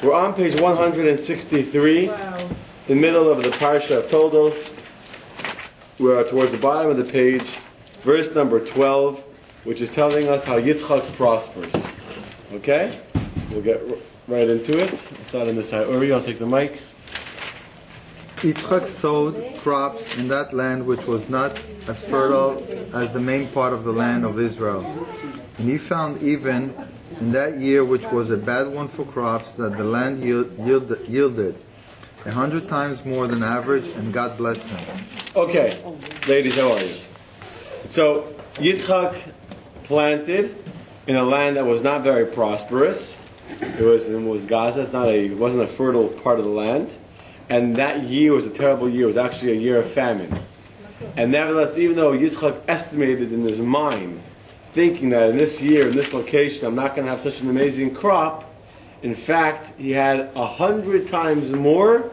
We're on page 163, the middle of the Parsha of Toldos. We are towards the bottom of the page, verse number 12, which is telling us how Yitzchak prospers. Okay? We'll get right into it. I'll start on this side. Uri, I'll take the mic. Yitzchak sowed crops in that land which was not as fertile as the main part of the land of Israel. And he found even in that year, which was a bad one for crops, that the land yielded 100 times more than average, and God blessed him. Okay, ladies, how are you? So, Yitzchak planted in a land that was not very prosperous. It was Gaza. It wasn't a fertile part of the land. And that year was a terrible year. It was actually a year of famine. And nevertheless, even though Yitzchak estimated in his mind, thinking that in this year, in this location, I'm not going to have such an amazing crop, in fact, he had 100 times more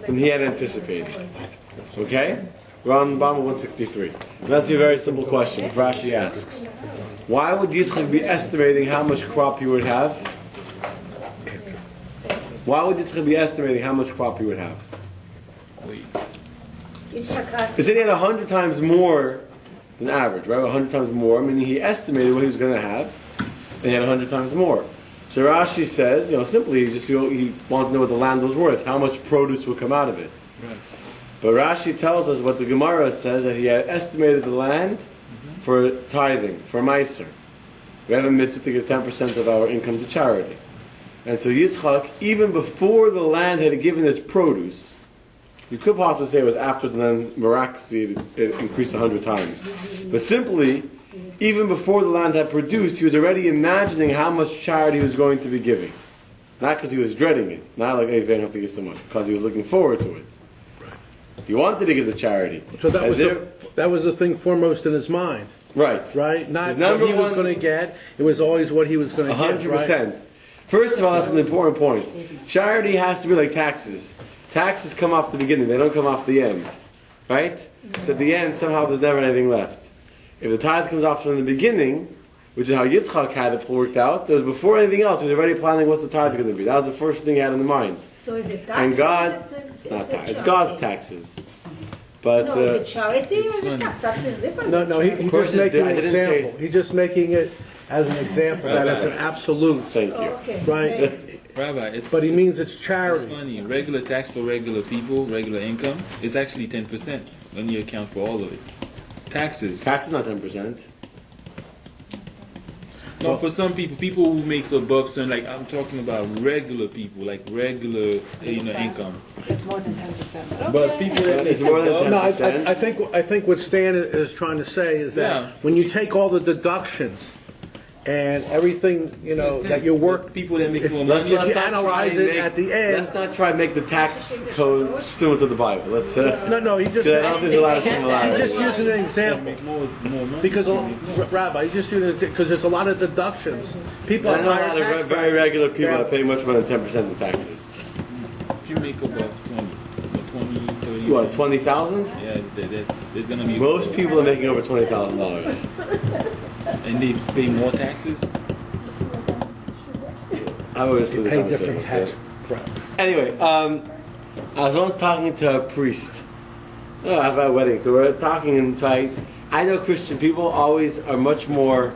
than he had anticipated. Okay? We're on the bottom of 163. And that's a very simple question. Rashi asks, why would Yitzchak be estimating how much crop he would have? Why would Yitzchak be estimating how much crop he would have? Because he had 100 times more than average, right? 100 times more. I mean, he estimated what he was going to have, and he had 100 times more. So Rashi says, simply, he wanted to know what the land was worth, how much produce would come out of it. Right. But Rashi tells us what the Gemara says, that he had estimated the land for tithing, for Meiser. We have a mitzvah to give 10% of our income to charity. And so Yitzchak, even before the land had given its produce, you could possibly say it was after the land miraculously it increased 100 times. But simply, even before the land had produced, he was already imagining how much charity he was going to be giving. Not because he was dreading it. Not like, hey, I have to give so much. Because he was looking forward to it. Right. He wanted to give the charity. So that was the thing foremost in his mind. Right. Right? Not what he was going to get. It was always what he was going to get. 100%. Right? First of all, that's an important point. Charity has to be like taxes. Taxes come off the beginning, they don't come off the end. Right? So at the end, somehow there's never anything left. If the tithe comes off from the beginning, which is how Yitzchak had it worked out, it was before anything else, he was already planning what's the tithe going to be. That was the first thing he had in mind. So is it taxes? And God, it's not tax, it's God's taxes. But, no, is it charity or is it tax? Tax is different. No, he's just making an example. He's just making it as an example, that it's an absolute. Thank you. Okay, right? Rabbi, but he means it's charity. It's funny. Regular tax for regular people, regular income, is actually 10% when you account for all of it. Taxes. Tax is not 10%. No, for some people who makes above certain, like I'm talking about regular people, like regular, income. It's more than 10%. But people that it's more than 10%. No, I think what Stan is trying to say is that when you take all the deductions and everything, that you work, people that make more money. If you analyze it at the end, let's not try to make the tax code similar to the Bible. Let's. No. He just. I don't think there's a lot of similarities. He's just using an example because Rabbi, he's just using it because there's a lot of deductions. People. I know a lot of very regular people that pay much more than 10% in taxes. If you make above 20, 30. What, 20,000? Yeah, there's gonna be. Most people are making over $20,000. And they pay more taxes? I always pay different tax. Anyway, I was once talking to a priest. I've had a wedding, so we're talking inside. I know Christian people always are much more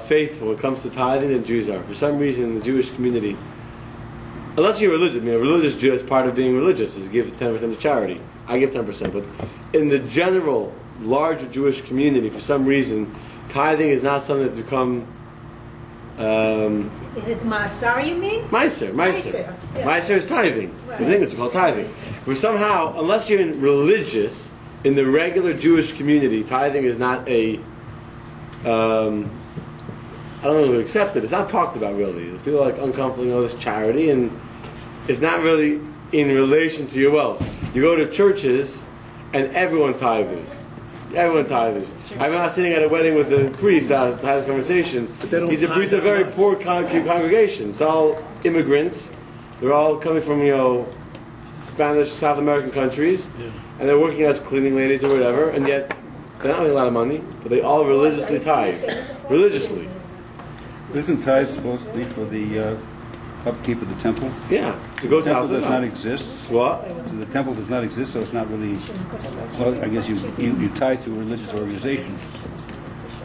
faithful when it comes to tithing than Jews are. For some reason, in the Jewish community, unless you're religious, a religious Jew, as part of being religious, is give 10% to charity. I give 10%, but in the general, larger Jewish community, for some reason, tithing is not something that's become. Is it Masar, you mean? Meiser. Yeah. Meiser is tithing. Right. In English, it's called tithing. But somehow, unless you're religious, in the regular Jewish community, tithing is not a. I don't know, accepted. It's not talked about really. People are like uncomfortable, this charity, and it's not really in relation to your wealth. You go to churches, and everyone tithes. Everyone tithes. I remember I was sitting at a wedding with a priest. I had this conversation. He's a priest of a very poor congregation. It's all immigrants. They're all coming from Spanish, South American countries, and they're working as cleaning ladies or whatever. And yet they're not making a lot of money, but they all religiously tithe. Religiously. Isn't tithe supposed to be for the upkeep of the temple? Yeah, it goes The to the temple house of does not God. exist. What? So the temple does not exist, so it's not really. Well, I guess you tie to a religious organization.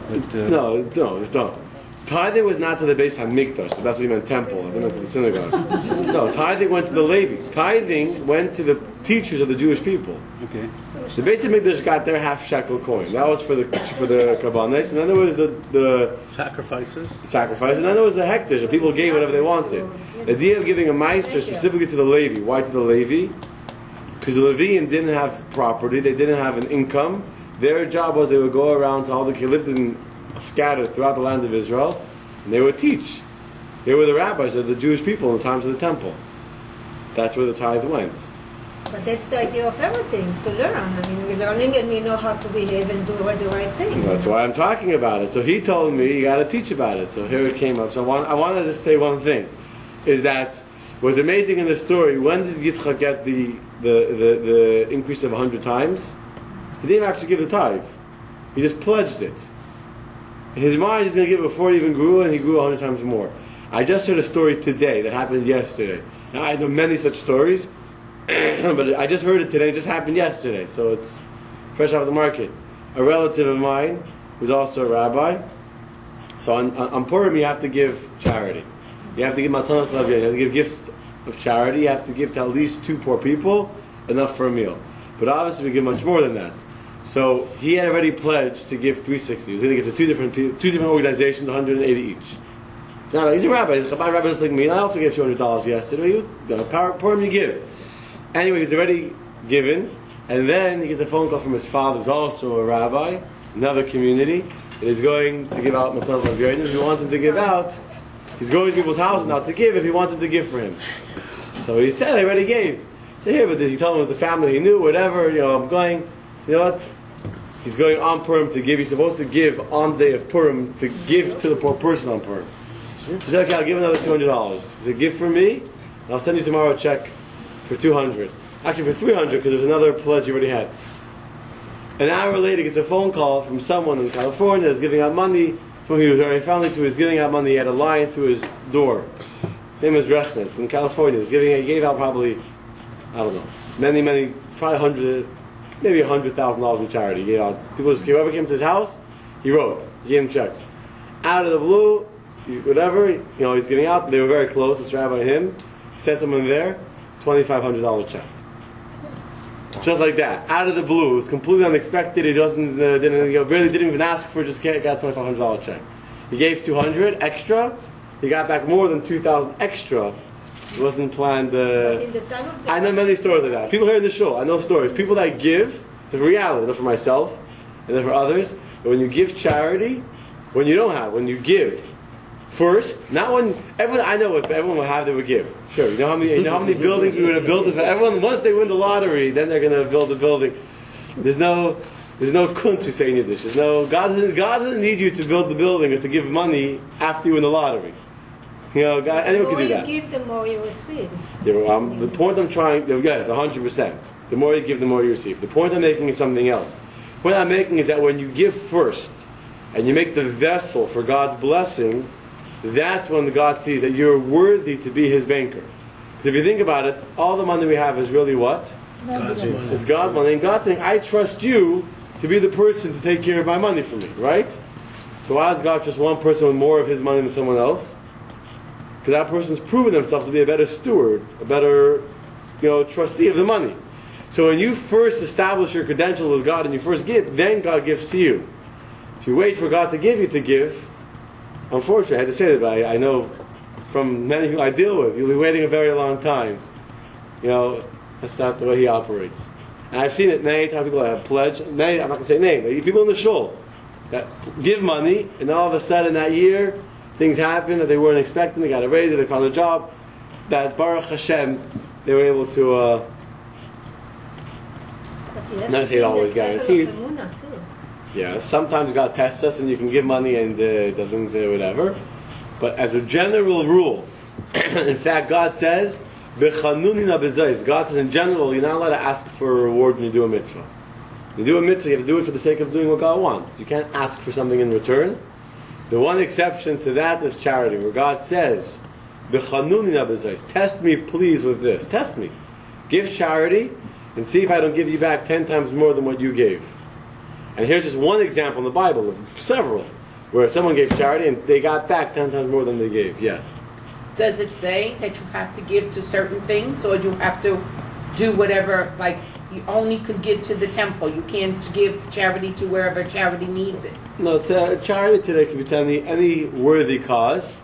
But No, don't. Tithing was not to the Beis Hamikdash. That's what he meant, temple. I meant to the synagogue. No, tithing went to the Levi. Tithing went to the teachers of the Jewish people. okay. The Beis Hamikdash got their half shekel coin. That was for the Kabbanis, and then there was the Sacrifices. sacrifice, and then there was the hektish, and people gave whatever they wanted. The idea of giving a meister specifically to the Levi. Why to the Levi? Because the Leviim didn't have property, they didn't have an income. Their job was they would go around to all the kids lived in scattered throughout the land of Israel, and they would teach. They were the rabbis of the Jewish people in the times of the temple. That's where the tithe went. But that's the idea of everything, to learn. I mean, we're learning and we know how to behave and do the right thing. That's why I'm talking about it. So he told me you got to teach about it. So here it came up. So I want to just say one thing, is that what's amazing in the story. When did Yitzchak get the increase of 100 times? He didn't actually give the tithe. He just pledged it. In his mind, he's going to give it before he even grew, and he grew 100 times more. I just heard a story today that happened yesterday. Now, I know many such stories, but I just heard it today. It just happened yesterday, so it's fresh off the market. A relative of mine, who's also a rabbi, so on Purim you have to give charity. You have to give matanos l'aviyah. You have to give gifts of charity. You have to give to at least 2 poor people, enough for a meal. But obviously we give much more than that. So he had already pledged to give 360. He was going to give to two different organizations, 180 each. Now he's a rabbi. He's a Chabad rabbi just like me. And I also gave $200 yesterday. Purim you give. Anyway, he's already given, and then he gets a phone call from his father, who's also a rabbi, another community, and he's going to give out matanos l'aviyah. If he wants him to give out, he's going to people's houses now to give if he wants him to give for him. So he said, I already gave. So here, but he told him it was the family he knew, whatever, I'm going. You know what? He's going on Purim to give. He's supposed to give on the day of Purim to give to the poor person on Purim. He said, okay, I'll give another $200. He said, give for me, and I'll send you tomorrow a check for 200. Actually, for 300 because there was another pledge he already had. An hour later, he gets a phone call from someone in California that's giving out money. Who he was very friendly to. He was giving out money. He had a line through his door. His name is Rechnitz in California. He gave out probably, I don't know, many, probably 100. Maybe $100,000 in charity. He gave out. People just whoever came to his house, he wrote. He gave him checks. Out of the blue, whatever, he's giving out. They were very close, this rabbi and him. He sent someone there, $2,500 check. Just like that, out of the blue. It was completely unexpected. He really didn't even ask for it. Just got a $2,500 check. He gave 200 extra. He got back more than 2,000 extra. It wasn't planned. I know many stories like that. People here in the show, I know stories. People that give, it's a reality, not for myself, and then for others. But when you give charity, when you don't have, when you give first, not when everyone. I know what everyone will have, they would give. Sure, you know how many buildings we would have built. If everyone, once they win the lottery, then they're going to build a building. There's no kunz we say in Yiddish. There's no God doesn't need you to build the building or to give money after you win the lottery. God, anyone can do that. The more you give, the more you receive. Yeah, the point I'm trying, yes, 100%. The more you give, the more you receive. The point I'm making is something else. The point I'm making is that when you give first, and you make the vessel for God's blessing, that's when God sees that you're worthy to be His banker. Because if you think about it, all the money we have is really what? God's money. It's God's money. And God's saying, I trust you to be the person to take care of my money for me, right? So why does God trust one person with more of His money than someone else? Because that person's proven themselves to be a better steward, a better, trustee of the money. So when you first establish your credential as God and you first give, then God gives to you. If you wait for God to give you to give, unfortunately, I had to say that, but I know from many people I deal with, you'll be waiting a very long time. That's not the way He operates. And I've seen it many times. People that have pledged, I'm not going to say name, but people in the shul that give money, and all of a sudden that year, things happened that they weren't expecting. They got a raise, they found a job. That Baruch Hashem, they were able to. Not say it always guaranteed. Yeah, sometimes God tests us, and you can give money and it doesn't whatever. But as a general rule, in fact, God says, God says in general, you're not allowed to ask for a reward when you do a mitzvah. When you do a mitzvah, you have to do it for the sake of doing what God wants. You can't ask for something in return. The one exception to that is charity, where God says, Test me, please, with this. Test me. Give charity and see if I don't give you back 10 times more than what you gave. And here's just one example in the Bible of several where someone gave charity and they got back 10 times more than they gave. Yeah. Does it say that you have to give to certain things, or you have to do whatever, like you only could give to the temple? You can't give charity to wherever charity needs it. No, charity today can be to any worthy cause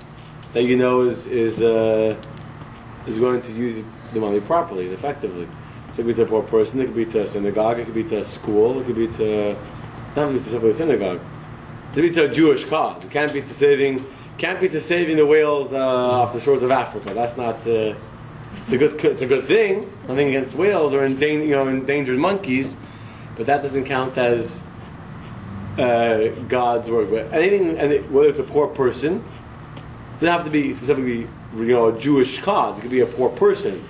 that you know is going to use the money properly and effectively. So it could be to a poor person, it could be to a synagogue, it could be to a school, it could be to not specifically a synagogue. It could be to a Jewish cause. It can't be to saving the whales off the shores of Africa. That's not. It's a good thing. Nothing against whales or endangered monkeys, but that doesn't count as God's work. But anything, whether it's a poor person, it doesn't have to be specifically a Jewish cause. It could be a poor person,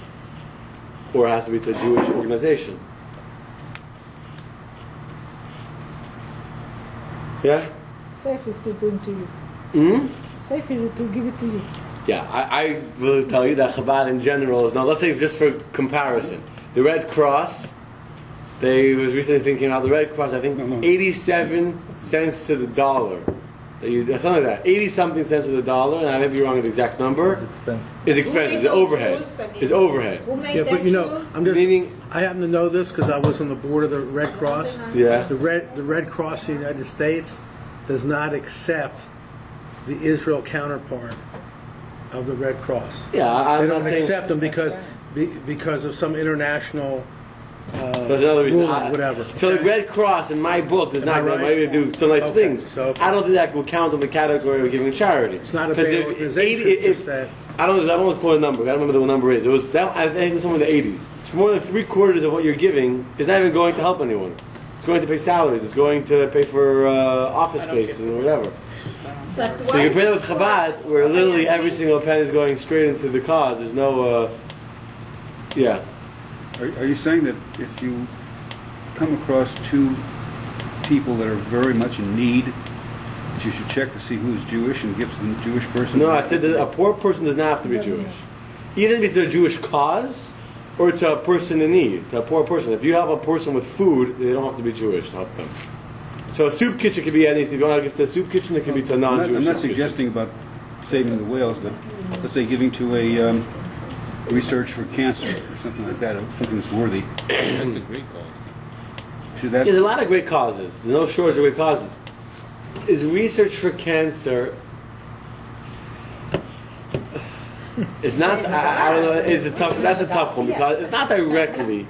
or it has to be to a Jewish organization. Yeah. Safe is to bring to you. Safe is to give it to you. Yeah, I will tell you that Chabad in general is now. Let's say just for comparison, the Red Cross. They was recently thinking about the Red Cross. I think 87 cents to the dollar. Something like that. 80-something cents to the dollar, and I may be wrong with the exact number. It's expensive. It's expensive. The overhead. It's overhead. Who made Yeah, that but rule? I happen to know this because I was on the board of the Red Cross. Yeah. The Red Cross in the United States does not accept the Israel counterpart of the Red Cross. Yeah, I'm They not don't saying. accept them because of some international So that's another reason. rule, whatever. So the Red Cross, in my book, does Am I not right? maybe do some nice Okay, things. so- I don't think that will count in the category of giving charity. It's not a 'Cause bad if- organization, if- it's just that. I don't want to quote a number. I don't remember what the number is. It was that I think it was somewhere in the 80s. It's more than 3/4 of what you're giving is not even going to help anyone. It's going to pay salaries. It's going to pay for office space and whatever. But So why you is bring it it with Chabad, where literally every single penny is going straight into the cause. There's no, yeah. Are you saying that if you come across two people that are very much in need, that you should check to see who's Jewish and give to the Jewish person? No, I said that a poor person does not have to be Jewish. Either be to a Jewish cause or to a person in need, to a poor person. If you help a person with food, they don't have to be Jewish to help them. So a soup kitchen could be any. If you want to give to a soup kitchen, it could be to a non-Jewish I'm not soup suggesting about saving the whales, but let's say giving to a research for cancer or something like that, something that's worthy. That's a great cause. Should kitchen. that? There's a lot of great causes. There's no shortage of great causes. Is research for cancer? It's not. I don't know. It's a tough. That's a tough one because it's not directly.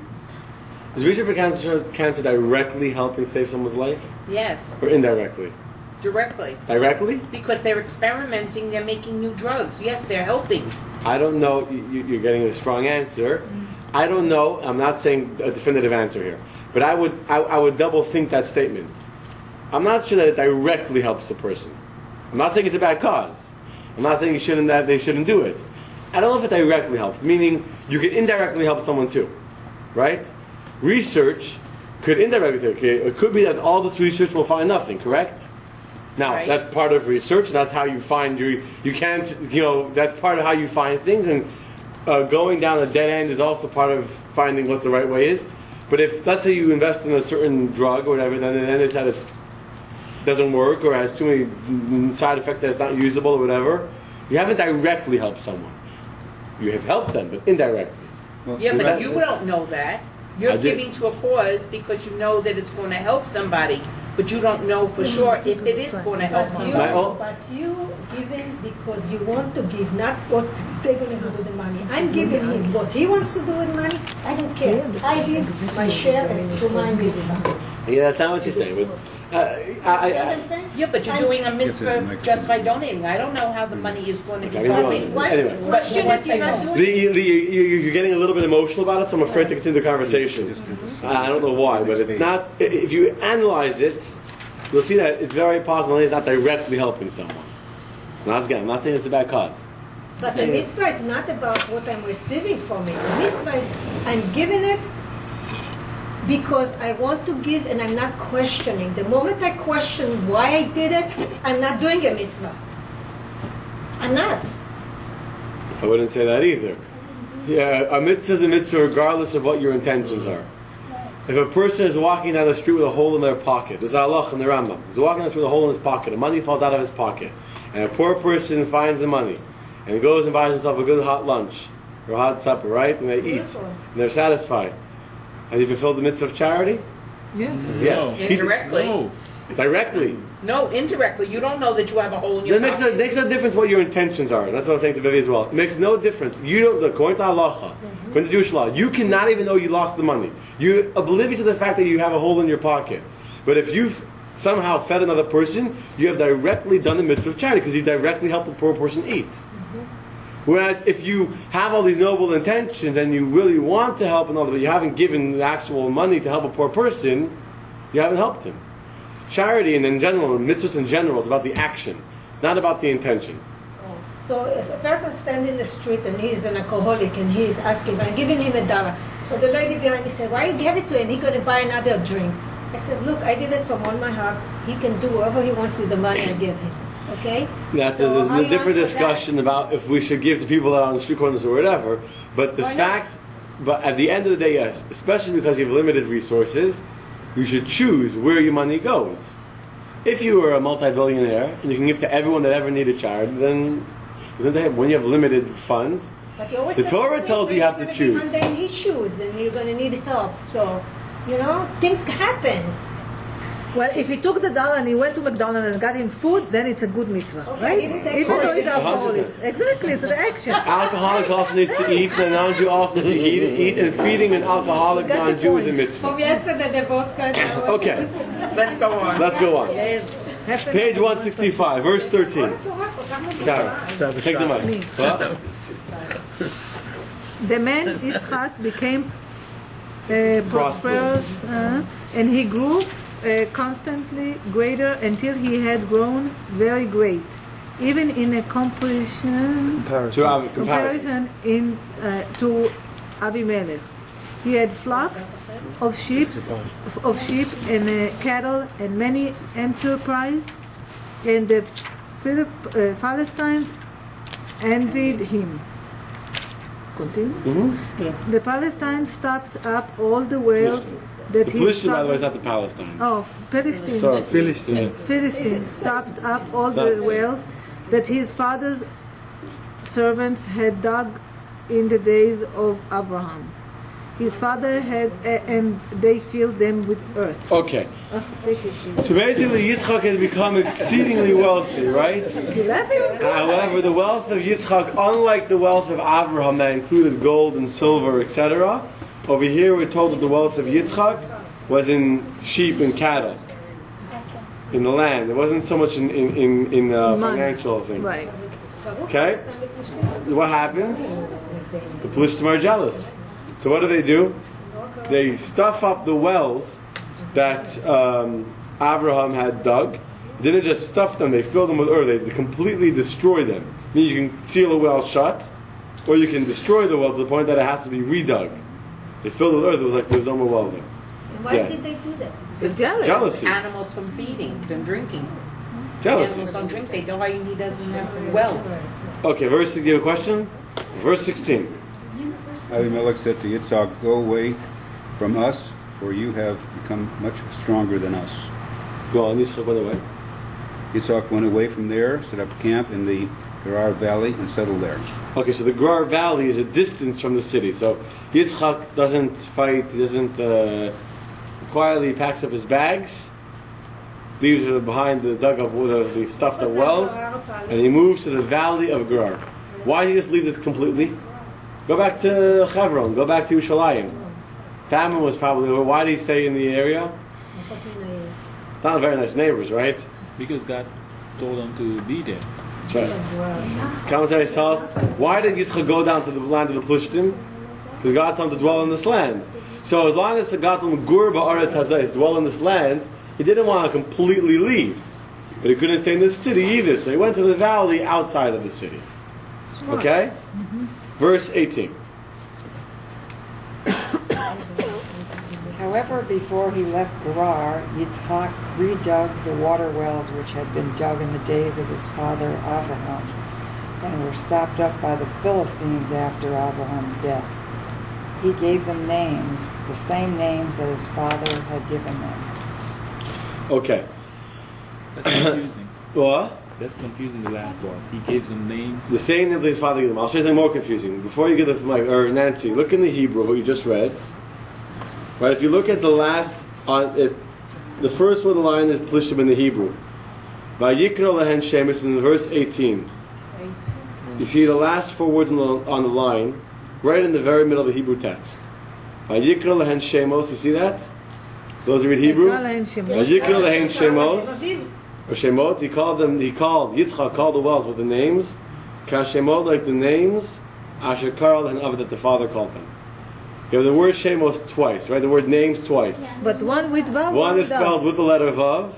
Is research for cancer directly helping save someone's life, Yes, or indirectly? directly. Directly? Because they're experimenting, they're making new drugs. Yes, they're helping. I don't know. You're getting a strong answer. I don't know. I'm not saying a definitive answer here, but I would double think that statement. I'm not sure that it directly helps the person. I'm not saying it's a bad cause. I'm not saying that they shouldn't do it. I don't know if it directly helps. Meaning you could indirectly help someone too, right? Research could indirectly. Okay, it could be that all this research will find nothing. Correct? Now Right. that's part of research. And that's how you find you can't that's part of how you find things. And going down a dead end is also part of finding what the right way is. But if let's say you invest in a certain drug or whatever, then it's that it doesn't work or has too many side effects that it's not usable or whatever, you haven't directly helped someone. You have helped them, but indirectly. Well, Yeah, that- but you don't know that. You're I did. giving to a cause because you know that it's going to help somebody, but you don't know for sure if it is going to help But you, somebody. but you giving because you want to give, not what they're going to do with the money. I'm giving him what he wants to do with money. I don't care. I give my share as to my mitzvah. Yeah, that's not what you're saying. But You know what I'm saying? Yeah, but you're doing a Yes, mitzvah it's just by donating. I don't know how the money is going to be Okay, I can do going. it. What's Anyway. the question that you're not doing? You're getting a little bit emotional about it, so I'm afraid to continue the conversation. I don't know why, but it's not. If you analyze it, you'll see that it's very possible it's not directly helping someone. Now, again, I'm not saying it's a bad cause. But the mitzvah is not about what I'm receiving from it. The mitzvah is I'm giving it because I want to give and I'm not questioning. The moment I question why I did it, I'm not doing a mitzvah. I'm not. I wouldn't say that either. Yeah, a mitzvah is a mitzvah regardless of what your intentions are. If a person is walking down the street with a hole in their pocket, there's a halach in the Rambam. He's walking down the street with a hole in his pocket, the money falls out of his pocket, and a poor person finds the money, and goes and buys himself a good hot lunch, or a hot supper, right? And they eat, and they're satisfied. Has he fulfilled the mitzvah of charity? Yes. Yes. No. Indirectly. No. Directly. No, indirectly. You don't know that you have a hole in your It pocket. makes no difference what your intentions are. That's what I'm saying to Vivi as well. It makes no difference. You don't, according to halacha, according to Jewish law, you cannot even know you lost the money. You're oblivious to the fact that you have a hole in your pocket. But if you've somehow fed another person, you have directly done the mitzvah of charity because you directly helped a poor person eat. Whereas if you have all these noble intentions and you really want to help another, but you haven't given the actual money to help a poor person, you haven't helped him. Charity and in general, mitzvahs in general, is about the action. It's not about the intention. So as a person standing in the street and he's an alcoholic and he's asking, I'm giving him $1. So the lady behind me said, why you give it to him? He's going to buy another drink. I said, look, I did it from all my heart. He can do whatever he wants with the money I give him. Okay? That's So how a you different answer that? discussion about if we should give to people that are on the street corners or whatever. But the Why not? fact, but at the end of the day, yes, especially because you have limited resources, you should choose where your money goes. If you were a multi-billionaire and you can give to everyone that ever needed charity, then when you have limited funds, But you always the say, Torah tells you have to You're choose. going to be in his shoes and you're going to need help. So, things happens. Well, if he took the dollar and he went to McDonald's and got him food, then it's a good mitzvah, Okay, right? he didn't take Even though course. he's alcoholic. 100%. Exactly, it's the action. Alcoholic also needs to eat, and non-Jew also needs to eat, and feeding an alcoholic Got the non-Jew is a point. mitzvah. From yesterday, they both got Okay, Let's go on. let's go on. Page 165, verse 13. Sarah, take the mic. What? The man Yitzchak became prosperous and he grew constantly greater until he had grown very great. Even in a comparison to Abimelech. He had flocks of sheep and cattle and many enterprise, and the Philistines envied him. Continue. The Palestinians stopped up all the wells that The he Philistines, by the way, is stopped. not the Palestinians. Oh, Philistines. Start. Philistines. Philistines stopped up all That's the it. wells that his father's servants had dug in the days of Abraham. His father had, and they filled them with earth. Okay. Take it, please. So basically, Yitzchak has become exceedingly wealthy, right? You laughing? However, the wealth of Yitzchak, unlike the wealth of Abraham that included gold and silver, etc., over here we're told that the wealth of Yitzchak was in sheep and cattle, in the land. It wasn't so much in Money. financial things. Right. Okay? What happens? The Plishtim are jealous. So what do? They stuff up the wells that Abraham had dug. They didn't just stuff them, they filled them with earth. They completely destroy them. I mean, you can seal a well shut, or you can destroy the well to the point that it has to be redug. They filled it with earth, it was like there was no more well there. And why Yeah. did they do that? They're jealous. Jealousy. Animals from feeding, from drinking. Jealousy. Animals don't drink. They don't. Why he doesn't have well. Okay, verse, you have a question? Verse 16. Abimelech said to Yitzchak, go away from us, for you have become much stronger than us. Go on, Yitzchak went away. Yitzchak went away from there, set up camp in the Gerar Valley, and settled there. Okay, so the Gerar Valley is a distance from the city. So Yitzchak doesn't fight, he doesn't quietly packs up his bags, leaves it behind the dug up with the stuffed up wells, and he moves to the valley of Gerar. Why did he just leave this completely? Go back to Hebron, go back to Yerushalayim. Famine was probably over. Why did he stay in the area? Not very nice neighbors, right? Because God told them to be there. That's right. Commentaries tell us, why did Yitzchak go down to the land of the Plishtim? Because God told him to dwell in this land. So as long as the God told him, Gur ba'aretz hazeh, dwell in this land, he didn't want to completely leave. But he couldn't stay in the city either, so he went to the valley outside of the city. Okay? Verse 18. However, before he left Gerar, Yitzchak redug the water wells which had been dug in the days of his father Abraham. and were stopped up by the Philistines after Abraham's death. He gave them names, the same names that his father had given them. Okay. That's confusing. What? That's confusing, the last part. He gives them names. The same names that his father gave them. I'll show you something more confusing. Before you get the mic, or Nancy, look in the Hebrew of what you just read. Right? If you look at the last, the first one of the line is Plishtim in the Hebrew. Vayikra lehen Shemus in verse 18. You see the last four words on the line, right in the very middle of the Hebrew text. Vayikra lehen Shemos. You see that? Those who read Hebrew. Vayikra lehen Shemos. Or Shemot, he called Yitzchak called the wells with the names, Kashemot, like the names, Asher Karl and Avad, that the father called them. You have the word Shemos twice, right? The word names twice. But one with Vav. One is spelled with the letter Vav.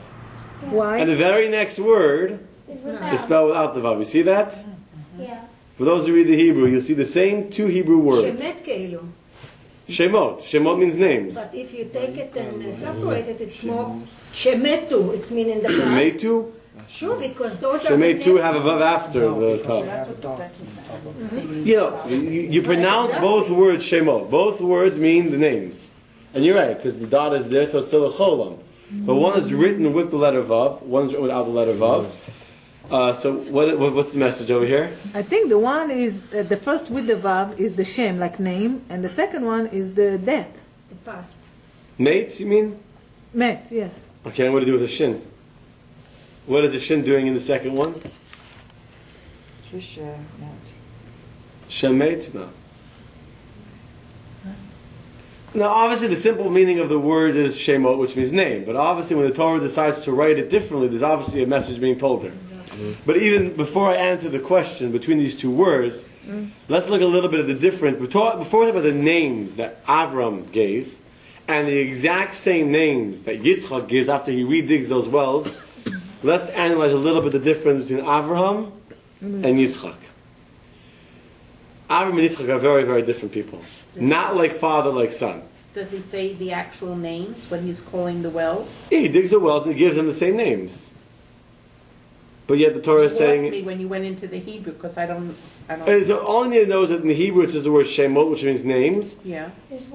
Why? And the very next word is spelled without the Vav. You see that? Yeah. For those who read the Hebrew, you'll see the same two Hebrew words. Shemet keilu. Shemot. Shemot means names. But if you take it and separate it, it's more shemetu. It's meaning the past. Shemetu? Sure, because those are the Shemetu names. have a Vav after the Tav. You know, you pronounce both words Shemot. Both words mean the names. And you're right, because the dot is there, so it's still a cholam. But one is written with the letter Vav, one is written without the letter Vav. So what's the message over here? I think the one is, the first with the Vav is the Shem, like name, and the second one is the death. The past. Mate, you mean? Met, yes. Okay, and what do you do with the shin? What is the shin doing in the second one? Just Shemate? No. Now, obviously, the simple meaning of the word is Shemot, which means name. But obviously, when the Torah decides to write it differently, there's obviously a message being told there. But even before I answer the question between these two words, let's look a little bit at the difference. Before we talk about the names that Avram gave, and the exact same names that Yitzchak gives after he redigs those wells, let's analyze a little bit the difference between Avraham and Yitzchak. Avram and Yitzchak are very, very different people. Not like father, like son. Does he say the actual names when he's calling the wells? Yeah, he digs the wells and he gives them the same names. But yet the Torah is You saying... lost me when you went into the Hebrew, because I don't... The only thing to know is that in the Hebrew it says the word Shemot, which means names. Yeah.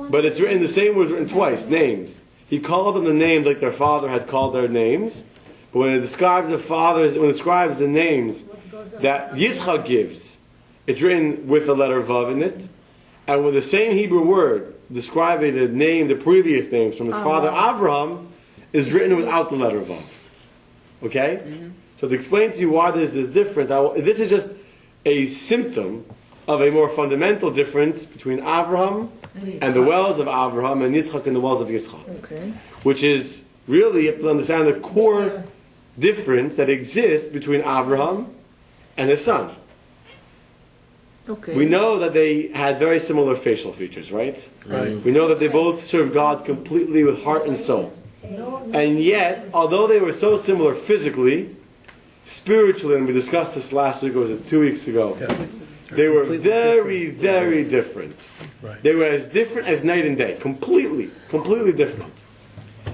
But it's written, the same word is written twice, names. He called them the names like their father had called their names. But when it describes when it describes the names that Yitzchak gives, it's written with the letter Vav in it. And with the same Hebrew word describing the name, the previous names from his father Avraham, is written without the letter Vav. Okay? Mm-hmm. So to explain to you why there's this difference, this is just a symptom of a more fundamental difference between Avraham and the wells of Avraham and Yitzchak and the wells of Yitzchak. Okay. Which is really, you have to understand the core difference that exists between Avraham and his son. Okay. We know that they had very similar facial features, right? Right. We know that they both served God completely with heart and soul. And yet, although they were so similar physically, spiritually, and we discussed this last week, or was it 2 weeks ago, they were very, very different. Right. They were as different as night and day. Completely different.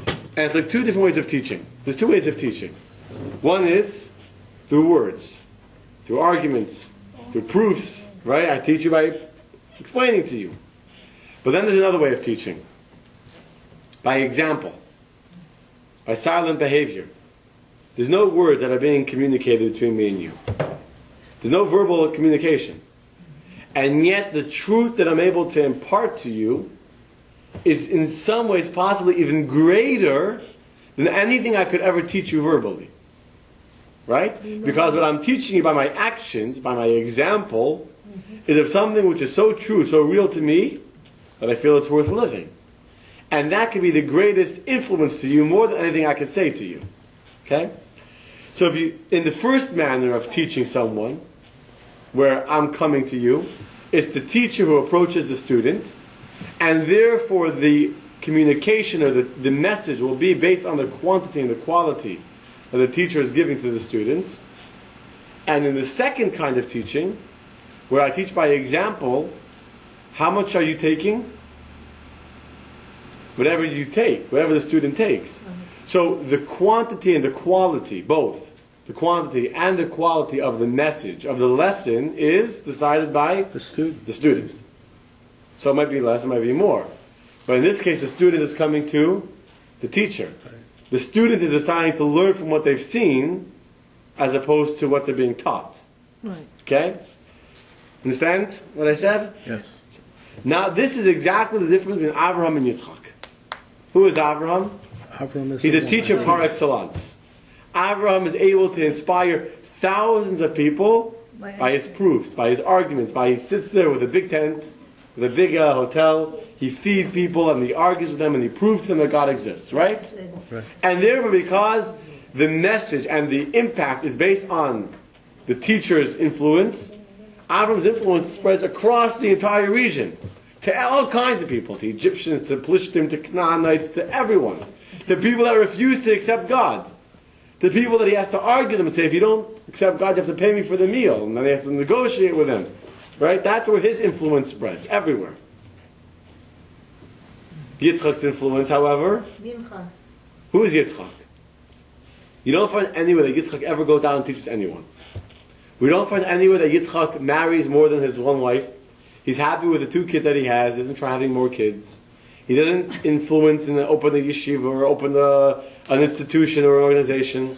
And it's like two different ways of teaching. There's two ways of teaching. One is through words, through arguments, through proofs, right? I teach you by explaining to you. But then there's another way of teaching. By example. By silent behavior. There's no words that are being communicated between me and you. There's no verbal communication. And yet the truth that I'm able to impart to you is in some ways possibly even greater than anything I could ever teach you verbally. Right? Because what I'm teaching you by my actions, by my example, is of something which is so true, so real to me, that I feel it's worth living. And that can be the greatest influence to you more than anything I could say to you. Okay? So if you, in the first manner of teaching someone, where I'm coming to you, is the teacher who approaches the student, and therefore the communication or the message will be based on the quantity and the quality that the teacher is giving to the student. And in the second kind of teaching, where I teach by example, how much are you taking? Whatever you take, whatever the student takes. So the quantity and the quality, both, the quantity and the quality of the message, of the lesson, is decided by The student. the student. So it might be less, it might be more. But in this case, the student is coming to the teacher. The student is deciding to learn from what they've seen as opposed to what they're being taught. Right. Okay? Understand what I said? Yes. Now, this is exactly the difference between Avraham and Yitzchak. Who is Avraham? Avram is He's the a one teacher that- par excellence. Avraham is able to inspire thousands of people by his proofs, by his arguments, by he sits there with a big tent, with a big hotel, he feeds people and he argues with them and he proves to them that God exists, right? Right. And therefore, because the message and the impact is based on the teacher's influence, Avram's influence spreads across the entire region to all kinds of people, to Egyptians, to Plishtim, to Canaanites, to everyone. To people that refuse to accept God. To people that he has to argue them and say, if you don't accept God, you have to pay me for the meal. And then he has to negotiate with them. Right? That's where his influence spreads, everywhere. Yitzchak's influence, however, Mincha. who is Yitzchak? You don't find anywhere that Yitzchak ever goes out and teaches anyone. We don't find anywhere that Yitzchak marries more than his one wife. He's happy with the 2 kids that he has. He doesn't try having more kids. He doesn't influence and open a yeshiva or open an institution or an organization.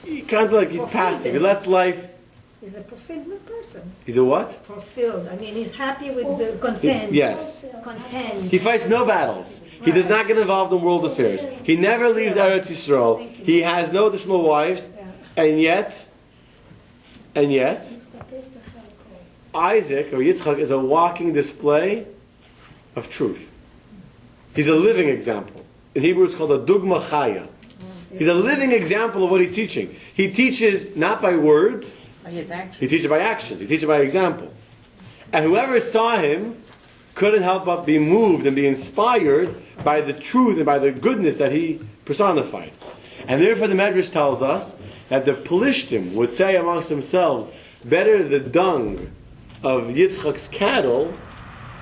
He kind of like he's passive. He lets life. He's a fulfilled person. He's a what? Fulfilled. I mean, he's happy with the content. Yes. Content. He fights no battles. He does not get involved in world affairs. He never leaves Eretz Yisrael. He has no additional wives, and yet, Isaac or Yitzchak is a walking display of truth. He's a living example. In Hebrew, it's called a dugma chaya. He's a living example of what he's teaching. He teaches not by words. By his actions. He teaches by actions. He teaches by example. And whoever saw him couldn't help but be moved and be inspired by the truth and by the goodness that he personified. And therefore the Medrash tells us that the Plishtim would say amongst themselves, better the dung of Yitzchak's cattle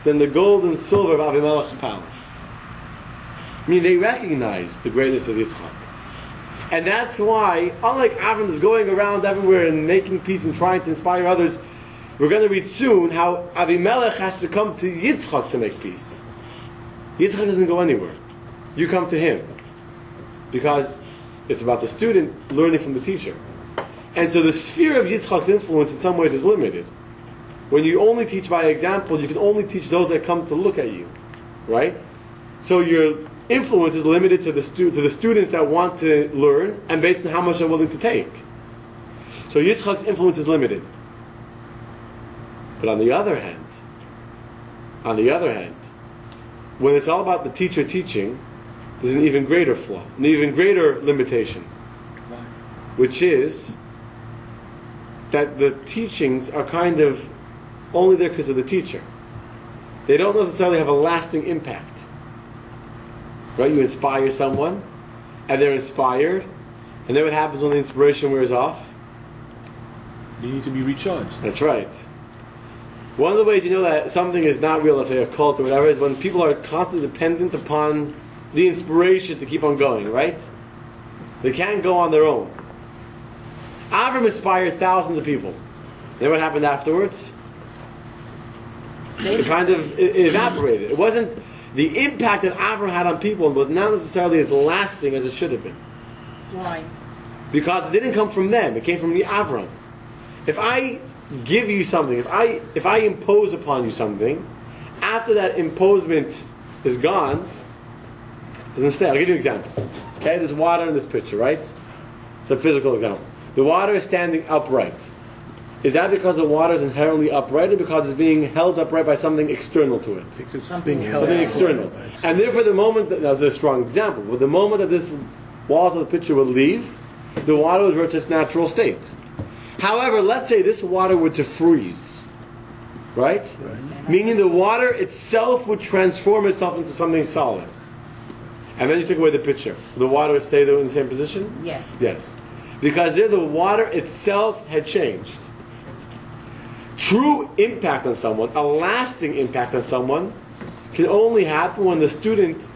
than the gold and silver of Avimelech's palace. I mean, they recognize the greatness of Yitzchak. And that's why, unlike Avram is going around everywhere and making peace and trying to inspire others, we're going to read soon how Avimelech has to come to Yitzchak to make peace. Yitzchak doesn't go anywhere. You come to him. Because it's about the student learning from the teacher. And so the sphere of Yitzchak's influence in some ways is limited. When you only teach by example, you can only teach those that come to look at you. Right? So your influence is limited to the students that want to learn and based on how much they're willing to take. So Yitzchak's influence is limited. But on the other hand, when it's all about the teacher teaching, there's an even greater flaw, an even greater limitation. Which is that the teachings are kind of only there because of the teacher. They don't necessarily have a lasting impact. Right? You inspire someone, and they're inspired, and then what happens when the inspiration wears off? You need to be recharged. That's right. One of the ways you know that something is not real, let's say a cult or whatever, is when people are constantly dependent upon the inspiration to keep on going, right? They can't go on their own. Avram inspired thousands of people. Then what happened afterwards? It kind of evaporated. It wasn't the impact that Avram had on people was not necessarily as lasting as it should have been. Why? Because it didn't come from them. It came from the Avram. If I give you something, if I impose upon you something, after that imposement is gone, it doesn't stay. I'll give you an example. Okay, there's water in this pitcher, right? It's a physical example. The water is standing upright. Is that because the water is inherently upright or because it's being held upright by something external to it? Because it's being held Something out. external. And therefore the moment, that's a strong example, but the moment that this walls of the pitcher would leave, the water would revert to its natural state. However, let's say this water were to freeze. Right? Meaning the water itself would transform itself into something solid. And then you take away the pitcher. The water would stay there in the same position? Yes. Yes. Because there the water itself had changed. True impact on someone, a lasting impact on someone, can only happen when the student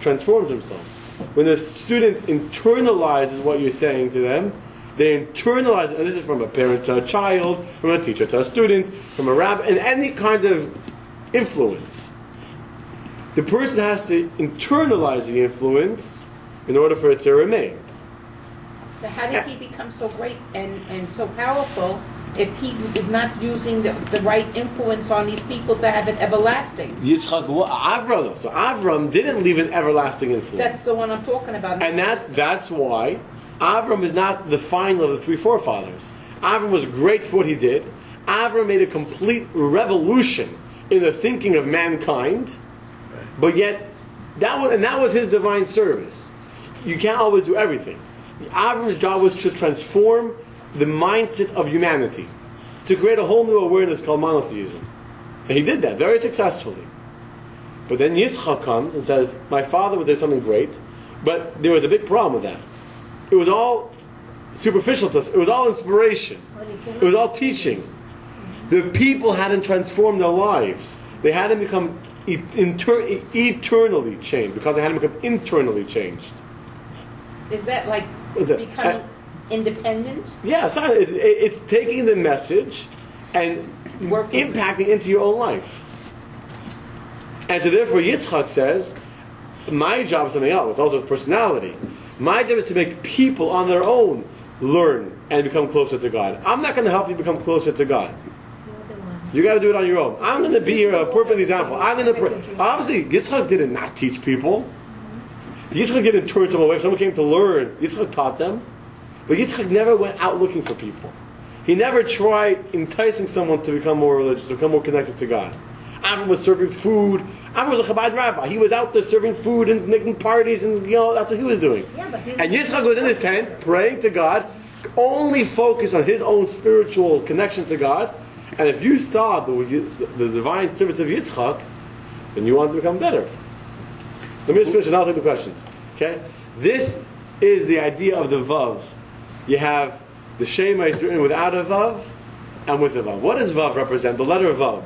transforms himself. when the student internalizes what you're saying to them, they internalize it, and this is from a parent to a child, from a teacher to a student, from a rabbi, and any kind of influence. The person has to internalize the influence in order for it to remain. So how did he become so great and so powerful if he is not using the right influence on these people to have it everlasting? Yitzchak, Avram. So Avram didn't leave an everlasting influence. That's the one I'm talking about. And that's why Avram is not the final of the three forefathers. Avram was great for what he did. Avram made a complete revolution in the thinking of mankind, but yet that was his divine service. You can't always do everything. Avram's job was to transform the mindset of humanity, to create a whole new awareness called monotheism. And he did that very successfully. But then Yitzchak comes and says, my father was doing something great, but there was a big problem with that. It was all superficial to us. It was all inspiration. It was all teaching. The people hadn't transformed their lives. They hadn't become eternally changed, because they hadn't become internally changed. Is that like becoming independent? Yeah, it's taking the message and impacting into your own life. And so therefore Yitzchak says, my job is something else, also personality. My job is to make people on their own learn and become closer to God. I'm not going to help you become closer to God. You got to do it on your own. I'm going to be a perfect example. Obviously, Yitzchak did not teach people. Yitzchak didn't turn someone away. If someone came to learn, Yitzchak taught them. But Yitzchak never went out looking for people. He never tried enticing someone to become more religious, to become more connected to God. Avram was serving food. Avram was a Chabad rabbi. He was out there serving food and making parties, and that's what he was doing. Yeah, and Yitzchak was in his tent praying to God, only focused on his own spiritual connection to God. And if you saw the divine service of Yitzchak, then you want to become better. Let me just finish and I'll take the questions. Okay? This is the idea of the Vav. You have the Shema is written without a Vav and with a Vav. What does Vav represent? The letter Vav.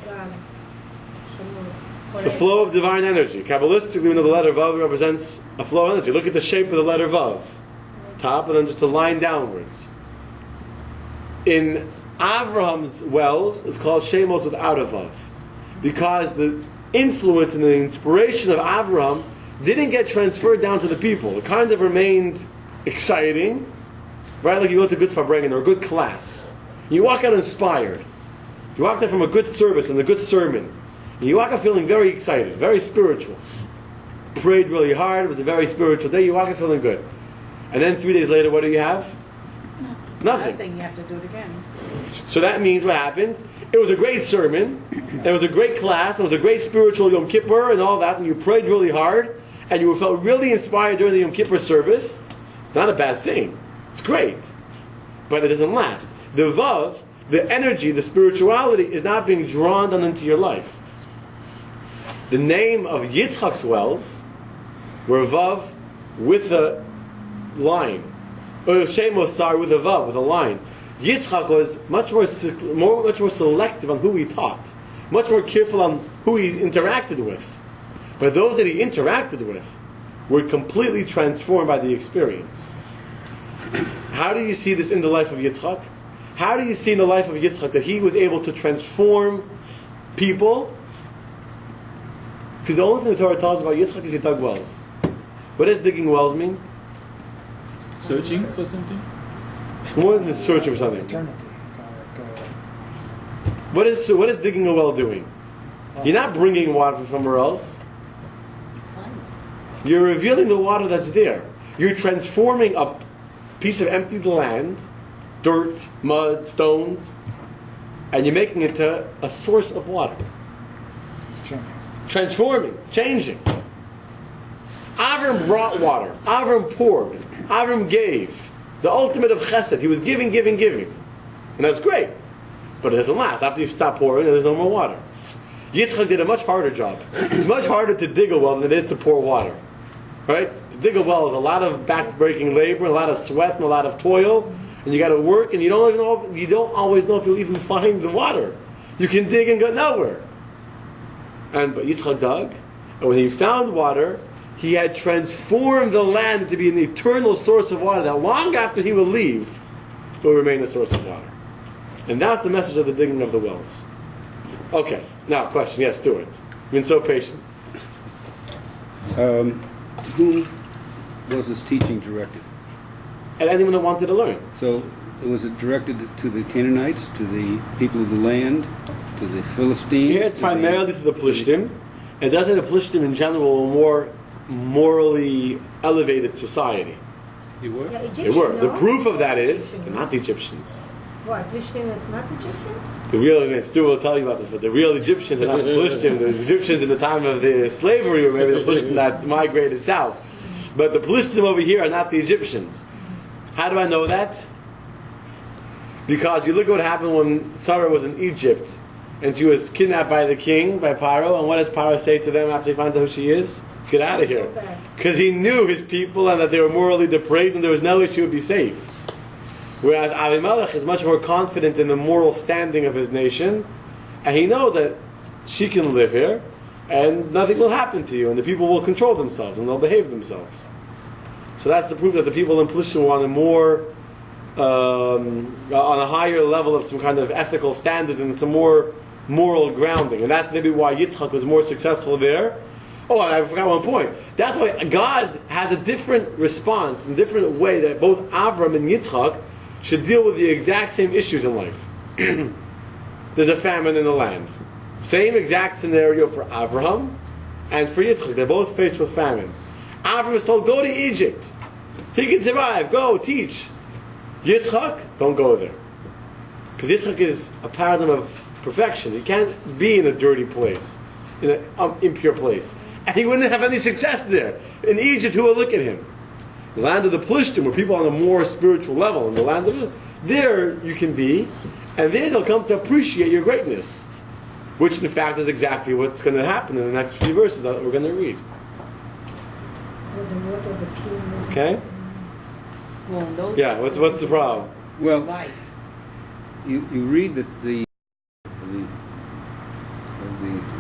It's the flow of divine energy. Kabbalistically, we know the letter Vav represents a flow of energy. Look at the shape of the letter Vav. Top and then just a line downwards. In Avraham's wells, it's called Shemos without a Vav. Because the influence and the inspiration of Avraham didn't get transferred down to the people. It kind of remained exciting, right? Like you go to good Farbrengen or a good class. You walk out inspired. You walk out from a good service and a good sermon. And you walk out feeling very excited, very spiritual. Prayed really hard. It was a very spiritual day. You walk out feeling good. And then 3 days later, what do you have? Nothing. You have to do it again. So that means what happened? It was a great sermon. It was a great class. It was a great spiritual Yom Kippur and all that. And you prayed really hard. And you felt really inspired during the Yom Kippur service. Not a bad thing. It's great. But it doesn't last. The Vav, the energy, the spirituality is not being drawn down into your life. The name of Yitzchak's wells were Vav with a line. Or Shemos, with a Vav, with a line. Yitzchak was much more selective on who he taught. Much more careful on who he interacted with. But those that he interacted with were completely transformed by the experience. How do you see this in the life of Yitzchak? How do you see in the life of Yitzchak that he was able to transform people? Because the only thing the Torah tells us about Yitzchak is he dug wells. What does digging wells mean? Searching for something? More than searching for something. What is digging a well doing? You're not bringing water from somewhere else. You're revealing the water that's there. You're transforming a piece of emptied land, dirt, mud, stones, and you're making it to a source of water. Transforming, changing. Avram brought water. Avram poured. Avram gave. The ultimate of chesed. He was giving, giving, giving. And that's great. But it doesn't last. After you stop pouring, there's no more water. Yitzchak did a much harder job. It's much harder to dig a well than it is to pour water. Right? To dig a well is a lot of back-breaking labor, a lot of sweat, and a lot of toil. And you got to work, and you don't always know if you'll even find the water. You can dig and go nowhere. But Yitzchak dug, and when he found water, he had transformed the land to be an eternal source of water that long after he would leave, it will remain a source of water. And that's the message of the digging of the wells. Okay, now question. Yes, Stuart. You've been so patient. Whom was this teaching directed? And anyone that wanted to learn. So was it directed to the Canaanites, to the people of the land, to the Philistines? Here it's primarily to the Plishtim. It does say the Plishtim in general were more morally elevated society. You were? Yeah, They were. Egyptian, The no? proof of that is they're not the Egyptians. What, Plishtim that's not Egyptian? The real, Stu will tell you about this, but the real Egyptians are not the Plishtim. The Egyptians in the time of the slavery were maybe the Plishtim that migrated south. But the Plishtim over here are not the Egyptians. How do I know that? Because you look at what happened when Sarah was in Egypt and she was kidnapped by the king, by Paro, and what does Paro say to them after he finds out who she is? Get out of here. Because he knew his people and that they were morally depraved and there was no way she would be safe. Whereas Avimelech is much more confident in the moral standing of his nation, and he knows that she can live here and nothing will happen to you, and the people will control themselves and they'll behave themselves. So that's the proof that the people in Plishtim were on a more on a higher level of some kind of ethical standards and some more moral grounding. And that's maybe why Yitzchak was more successful there. Oh, I forgot one point. That's why God has a different response, a different way that both Avram and Yitzchak should deal with the exact same issues in life. There's a famine in the land. Same exact scenario for Avraham and for Yitzchak. They're both faced with famine. Avram is told, go to Egypt. He can survive. Go, teach. Yitzchak, don't go there. Because Yitzchak is a paradigm of perfection. He can't be in a dirty place, in an impure place. And he wouldn't have any success there. In Egypt, who will look at him? The land of the Plishtim, where people on a more spiritual level, in the land of there you can be, and there they'll come to appreciate your greatness. Which in fact is exactly what's going to happen in the next few verses that we're going to read. Okay? Well, Yeah, what's the problem? Well, life. you read that the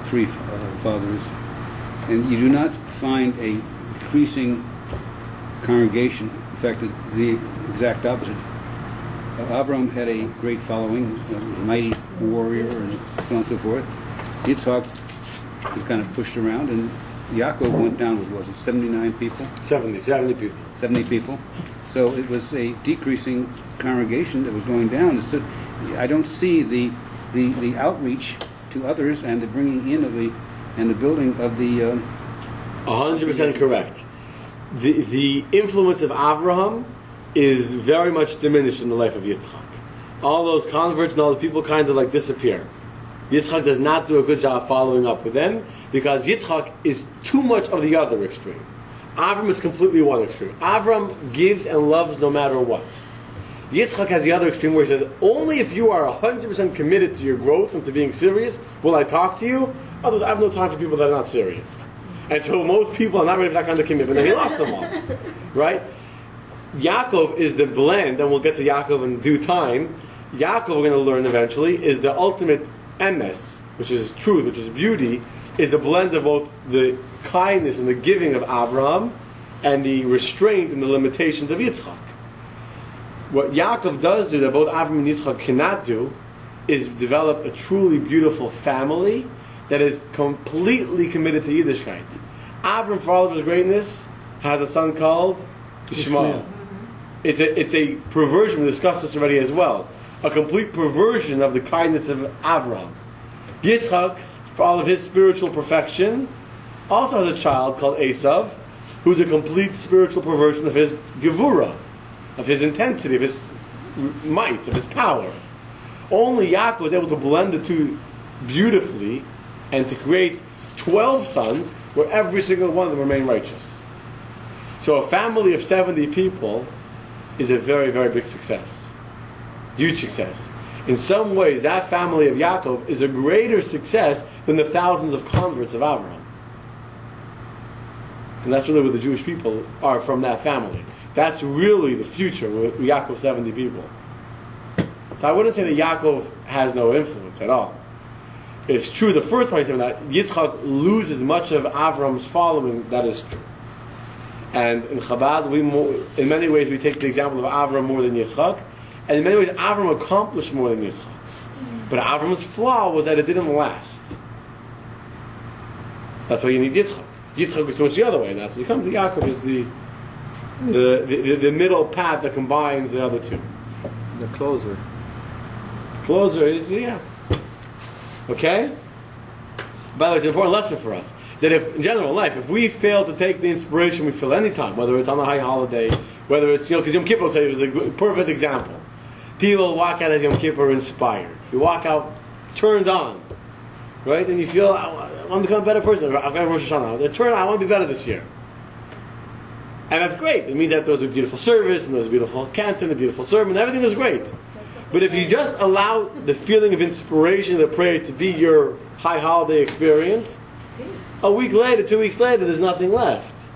three fathers, and you do not find a increasing congregation. In fact, the exact opposite. Abraham had a great following, was a mighty warrior, and so on and so forth. Yitzchak was kind of pushed around, and Yaakov went down with, was it 79 people? 70 people. 70 people. So it was a decreasing congregation that was going down. So I don't see the outreach to others and the bringing in of the building of the 100% correct. The influence of Avraham is very much diminished in the life of Yitzchak. All those converts and all the people kind of like disappear. Yitzchak does not do a good job following up with them because Yitzchak is too much of the other extreme. Avram is completely one extreme. Avram gives and loves no matter what. Yitzchak has the other extreme where he says, only if you are 100% committed to your growth and to being serious will I talk to you. Otherwise, I have no time for people that are not serious. And so most people are not ready for that kind of commitment, and he lost them all. Right? Yaakov is the blend, and we'll get to Yaakov in due time. Yaakov, we're going to learn eventually, is the ultimate emes, which is truth, which is beauty, is a blend of both the kindness and the giving of Abraham and the restraint and the limitations of Yitzchak. What Yaakov does do that both Abraham and Yitzchak cannot do is develop a truly beautiful family that is completely committed to Yiddishkeit. Abraham, for all of his greatness, has a son called Ishmael. It's a perversion. We discussed this already as well. A complete perversion of the kindness of Abraham. Yitzchak, for all of his spiritual perfection, also has a child called Esav, who's a complete spiritual perversion of his gevura, of his intensity, of his might, of his power. Only Yaakov was able to blend the two beautifully and to create 12 sons where every single one of them remain righteous. So a family of 70 people is a very, very big success. Huge success. In some ways, that family of Yaakov is a greater success than the thousands of converts of Abraham. And that's really what the Jewish people are from that family. That's really the future with Yaakov's 70 people. So I wouldn't say that Yaakov has no influence at all. It's true, the first point is that Yitzchak loses much of Avram's following, that is true. And in Chabad, in many ways, we take the example of Avram more than Yitzchak. And in many ways, Avram accomplished more than Yitzchak. But Avram's flaw was that it didn't last. That's why you need Yitzchak. Yitzchak is so much the other way, and that's when he comes to Yaakov is the middle path that combines the other two. The closer. Closer is, yeah. Okay? By the way, it's an important lesson for us. That if, in general in life, if we fail to take the inspiration we feel any time, whether it's on a high holiday, whether it's, because Yom Kippur, say, is a perfect example. People walk out of Yom Kippur inspired. You walk out turned on. Right? And you feel, I want to become a better person. I've got Rosh Hashanah. I want to be better this year. And that's great. It means that there was a beautiful service, and there was a beautiful canton, a beautiful sermon, everything was great. But if you just allow the feeling of inspiration of the prayer to be your high holiday experience, a week later, 2 weeks later, there's nothing left.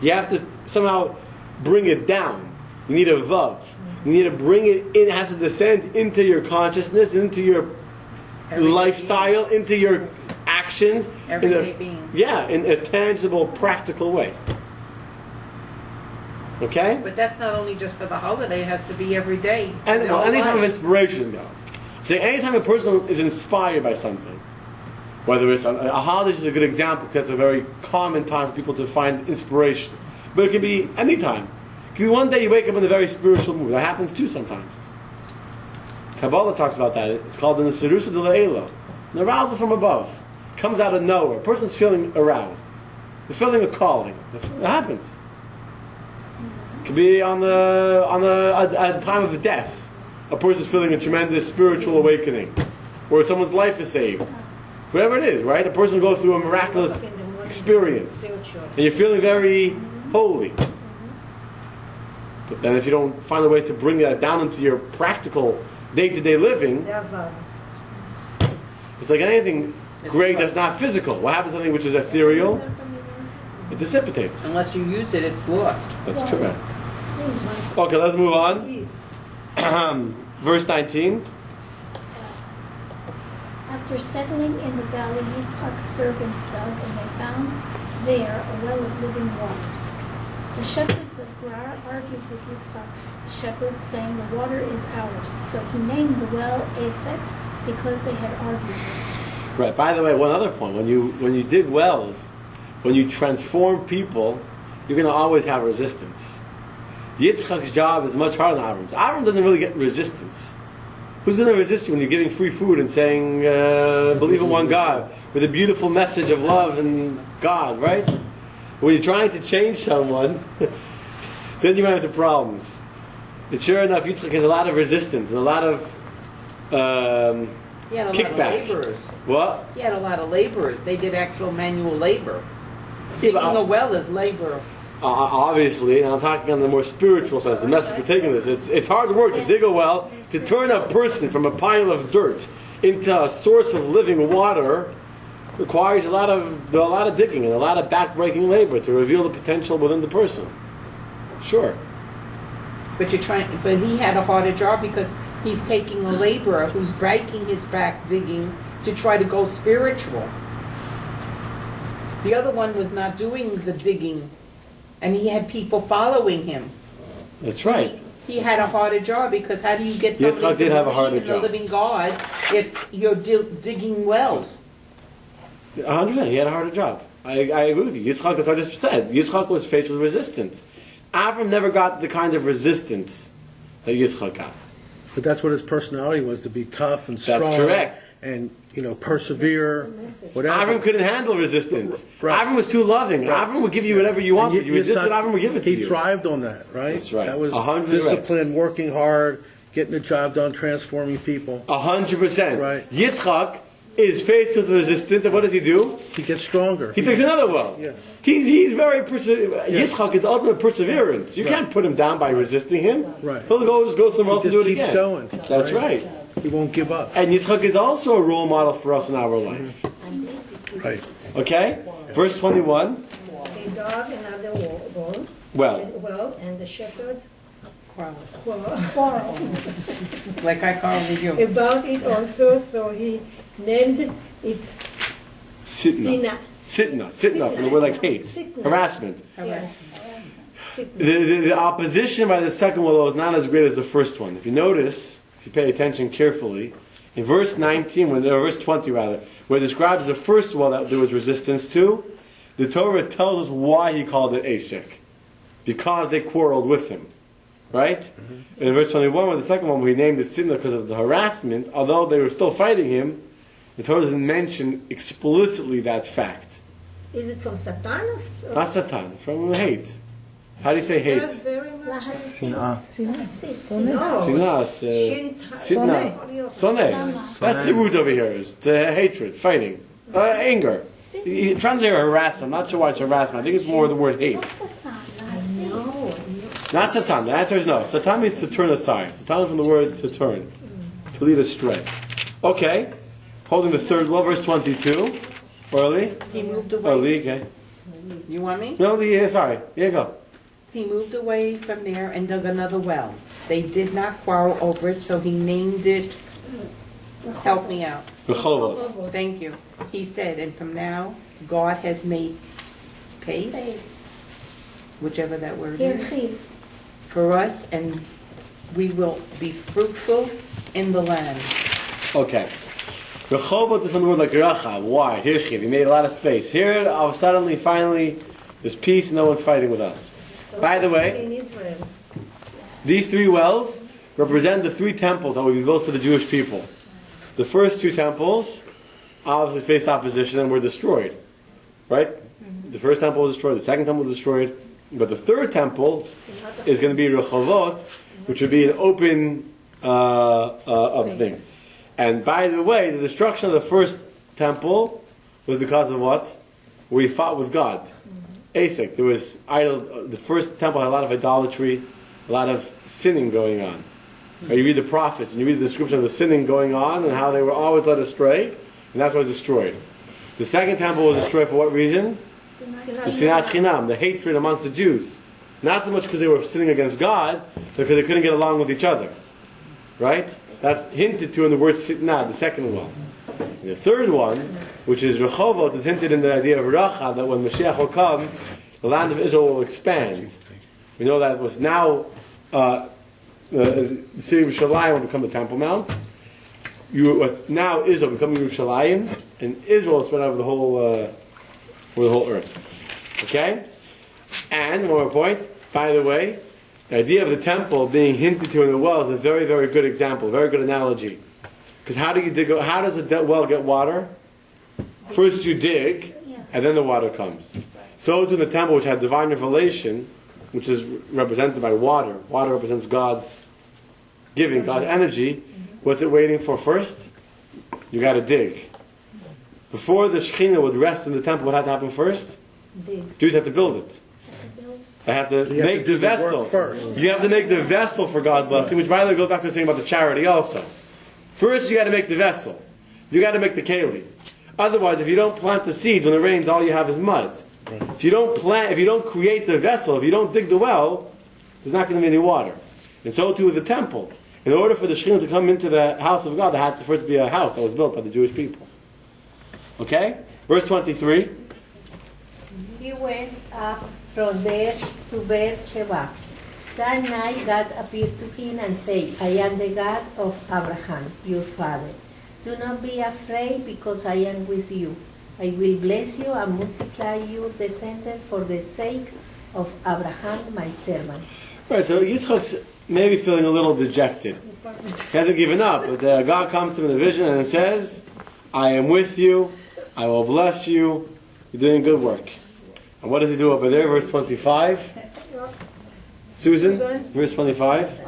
You have to somehow bring it down. You need a vav. You need to bring it in. It has to descend into your consciousness, into your lifestyle, into your actions. Everyday being. Yeah, in a tangible, practical way. Okay? But that's not only just for the holiday, it has to be every day. And any time of inspiration, though. So anytime a person is inspired by something, whether it's a holiday is a good example because it's a very common time for people to find inspiration. But it can be any time. It can be one day you wake up in a very spiritual mood. That happens too sometimes. Kabbalah talks about that. It's called the Neserusa de Le'ela. An arousal from above. Comes out of nowhere. A person's feeling aroused. They're feeling a calling. It happens. It could be on a time of death. A person's feeling a tremendous spiritual awakening. Or someone's life is saved. Whatever it is, right? A person goes through a miraculous experience. And you're feeling very holy. But then if you don't find a way to bring that down into your practical day-to-day living, it's like anything great that's not physical. What happens to something which is ethereal? It dissipates. Unless you use it, it's lost. That's correct. Okay, let's move on. Verse 19. After settling in the valley, Yitzchak's servants dug, and they found there a well of living waters. The shepherds of Gerar argued with Yitzchak's shepherds, saying, "The water is ours." So he named the well Esek, because they had argued. Right. By the way, one other point: when you dig wells, when you transform people, you're going to always have resistance. Yitzchak's job is much harder than Avram's. Avram doesn't really get resistance. Who's going to resist you when you're giving free food and saying, believe in one God, with a beautiful message of love and God, right? When you're trying to change someone, then you run into problems. And sure enough, Yitzchak has a lot of resistance and a lot of He had a kickback. lot of laborers. What? He had a lot of laborers. They did actual manual labor. Yeah, Digging a well is labor. Obviously, and I'm talking on the more spiritual sense, the message we're taking this. It's hard work to dig a well, to turn a person from a pile of dirt into a source of living water requires a lot of digging and a lot of back-breaking labor to reveal the potential within the person. Sure. But he had a harder job because he's taking a laborer who's breaking his back digging to try to go spiritual. The other one was not doing the digging, and he had people following him. That's right. He had a harder job because how do you get somebody to believe in the living God if you're digging wells? 100%. He had a harder job. I agree with you. Yitzchak, that's what I just said. Yitzchak was faced with resistance. Avram never got the kind of resistance that Yitzchak got. But that's what his personality was, to be tough and strong. That's correct. And, persevere, whatever. Avram couldn't handle resistance. Right. Avram was too loving. Right. Avram would give you whatever you wanted. You resisted, Avram would give it to you. He thrived on that, right? That's right. That was 100% discipline, working hard, getting the job done, transforming people. 100%. Right. Yitzchak is faced with resistance, and what does he do? He gets stronger. He digs another well. Yeah. He's very Yitzchak is the ultimate perseverance. You can't put him down by resisting him. Right. He'll just go somewhere else and do it again. He just keeps going. That's right. He won't give up. And Yitzchak is also a role model for us in our life. Right. Okay? Verse 21. They dug another well. Well. And the shepherds Quarrel. Like I quarrel with you. about it also, so he named it Sitna. Sitna from the word like hate. Sitna. Harassment. Yes. The opposition by the second well is not as great as the first one. If you notice, if you pay attention carefully, in verse 19, verse 20 rather, where it describes the first well that there was resistance to, the Torah tells us why he called it Yitzchak. Because they quarreled with him. Right? Mm-hmm. In verse 21, with the second one, where he named it Sitna because of the harassment, although they were still fighting him, the Torah doesn't mention explicitly that fact. Is it from Satan or? Not Satan, from hate. How do you say hate? Sinah. Sinah. Soneh. That's the root over here. It's the hatred, fighting, anger. Translate harassment. I'm not sure why it's harassment. I think it's more the word hate. Not Satan. The answer is no. Satan means to turn aside. Satan is from the word to turn, to lead astray. Okay. Holding the third well, verse 22. Early. He moved away. Early, okay. You want me? No, sorry. Here you go. He moved away from there and dug another well. They did not quarrel over it, so he named it. Help me out. Rehovot. Thank you. He said, and from now, God has made space, whichever that word is, for us, and we will be fruitful in the land. Okay. Rehovot is from the word like rachav, wide, hirchiv. He made a lot of space. Here, suddenly, finally, there's peace and no one's fighting with us. By the way, in Israel. These three wells represent the three temples that will be built for the Jewish people. The first two temples obviously faced opposition and were destroyed. Right? The first temple was destroyed, the second temple was destroyed, but the third temple is going to be Rehovot, which would be an open thing. And by the way, the destruction of the first temple was because of what? We fought with God. Asik, there was the first temple had a lot of idolatry, a lot of sinning going on. Right, you read the prophets and you read the description of the sinning going on and how they were always led astray, and that's why it was destroyed. The second temple was destroyed for what reason? The sinat chinam, the hatred amongst the Jews. Not so much because they were sinning against God, but because they couldn't get along with each other. Right? That's hinted to in the word sitna, the second one. The third one, which is Rehovot, is hinted in the idea of Racha, that when Mashiach will come, the land of Israel will expand. We know that it was now the city of Yerushalayim will become the Temple Mount. Now Israel becoming Yerushalayim, and Israel will spread over the whole earth. Okay? And one more point, by the way, the idea of the temple being hinted to in the well is a very, very good example, a very good analogy. Because how does a well get water? First you dig, and then the water comes. So too in the temple, which had divine revelation, which is represented by water. Water represents God's giving, God's energy. What's it waiting for first? You got to dig. Before the Shekhinah would rest in the temple, what had to happen first? Dig. Jews had to build it. They have to make the vessel. You have to make the vessel for God's blessing, which by the way goes back to the saying about the charity also. First you got to make the vessel. You got to make the keli. Otherwise, if you don't plant the seeds, when it rains, all you have is mud. If you don't create the vessel, if you don't dig the well, there's not going to be any water. And so too with the temple. In order for the Shekhinah to come into the house of God, there had to first be a house that was built by the Jewish people. Okay? Verse 23. He went up from there to Beersheba. That night God appeared to him and said, I am the God of Abraham, your father. Do not be afraid, because I am with you. I will bless you and multiply your descendants for the sake of Abraham, my servant. Right, so Yitzchak's maybe feeling a little dejected. He hasn't given up, but God comes to him in a vision and says, I am with you, I will bless you, you're doing good work. And what does he do over there? Verse 25. Susan, verse 25.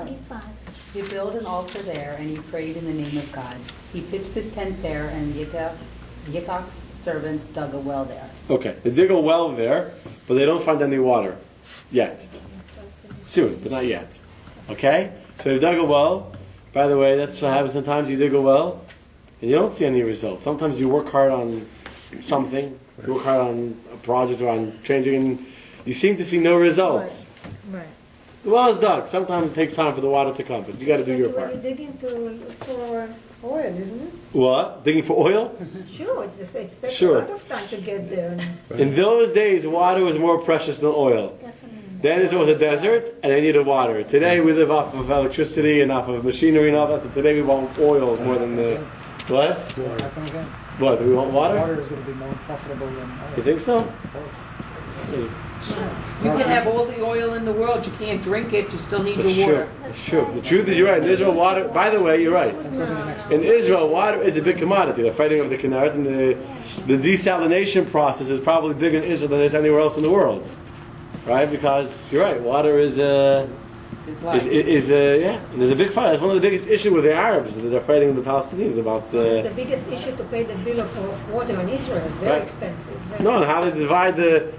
He built an altar there, and he prayed in the name of God. He pitched his tent there, and Yitzchak's servants dug a well there. Okay, they dig a well there, but they don't find any water yet. Soon, but not yet. Okay? So they've dug a well. By the way, that's what happens sometimes. You dig a well, and you don't see any results. Sometimes you work hard on something, you work hard on a project or on changing, and you seem to see no results. Right. The well is dug. Sometimes it takes time for the water to come, but you got to do your part. You're digging for oil, isn't it? What? Digging for oil? Sure, it takes a lot of time to get there. In those days, water was more precious than oil. Definitely. Then it was a desert, and they needed water. Today we live off of electricity and off of machinery and all that, so today we want oil more than the... What? What, do we want water? Water is going to be more profitable than oil. You think so? You can have all the oil in the world, you can't drink it, you still need That's your true. water. That's true. The truth is, you're right. In Israel, water. By the way, you're right. In Israel, water is a big commodity. They're fighting over the Kinneret, and the desalination process is probably bigger in Israel than it is anywhere else in the world, right? Because you're right. Water is yeah. And there's a big fight. That's one of the biggest issues with the Arabs. That they're fighting with the Palestinians about the biggest issue to pay the bill of water in Israel. Very expensive. No, and how they divide the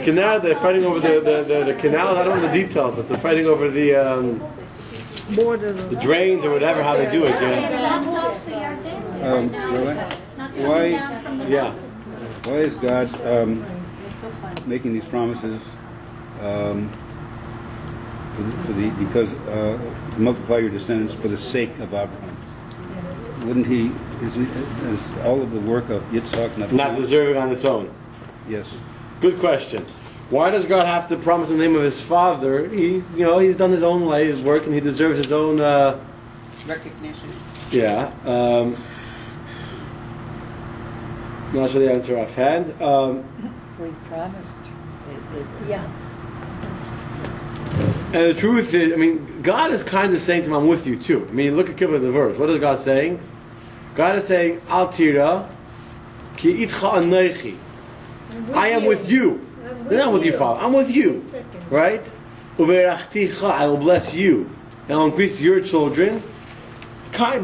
canal. They're fighting over the canal. I don't know the detail, but they're fighting over the the drains or whatever. How they do it. Why is God making these promises? To multiply your descendants for the sake of Abraham. Wouldn't he? Is all of the work of Yitzchak not deserving on its own? Yes. Good question. Why does God have to promise the name of his father? He's done his own way, his work, and he deserves his own recognition. Yeah. Not sure the answer offhand. We promised. Yeah. And the truth is, I mean, God is kind of saying to him, I'm with you too. I mean, look at the verse. What is God saying? God is saying, Al tira, ki itcha anochi. I am with you. I'm not with you, Father. I'm with you. Right? Uverachticha, I will bless you. And I'll increase your children.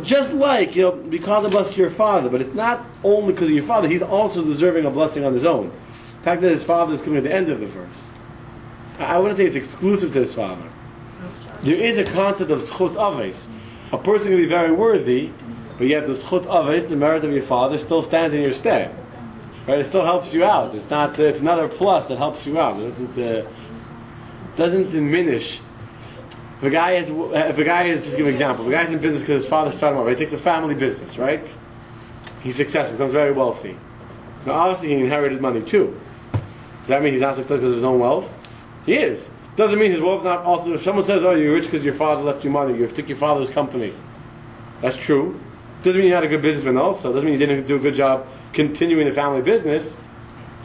Just like, because I bless your father. But it's not only because of your father. He's also deserving a blessing on his own. The fact that his father is coming at the end of the verse. I wouldn't say it's exclusive to his father. There is a concept of schut aves. A person can be very worthy, but yet the schut aves, the merit of your father, still stands in your stead. Right? It still helps you out. It's not. It's another plus that helps you out. It doesn't diminish. If a guy is, just give an example. If a guy's in business because his father started him off. He takes a family business, right? He's successful, becomes very wealthy. Now, obviously, he inherited money too. Does that mean he's not successful because of his own wealth? He is. Doesn't mean his wealth not also. If someone says, "Oh, you're rich because your father left you money. You took your father's company," that's true. Doesn't mean you're not a good businessman. Also, doesn't mean you didn't do a good job continuing the family business.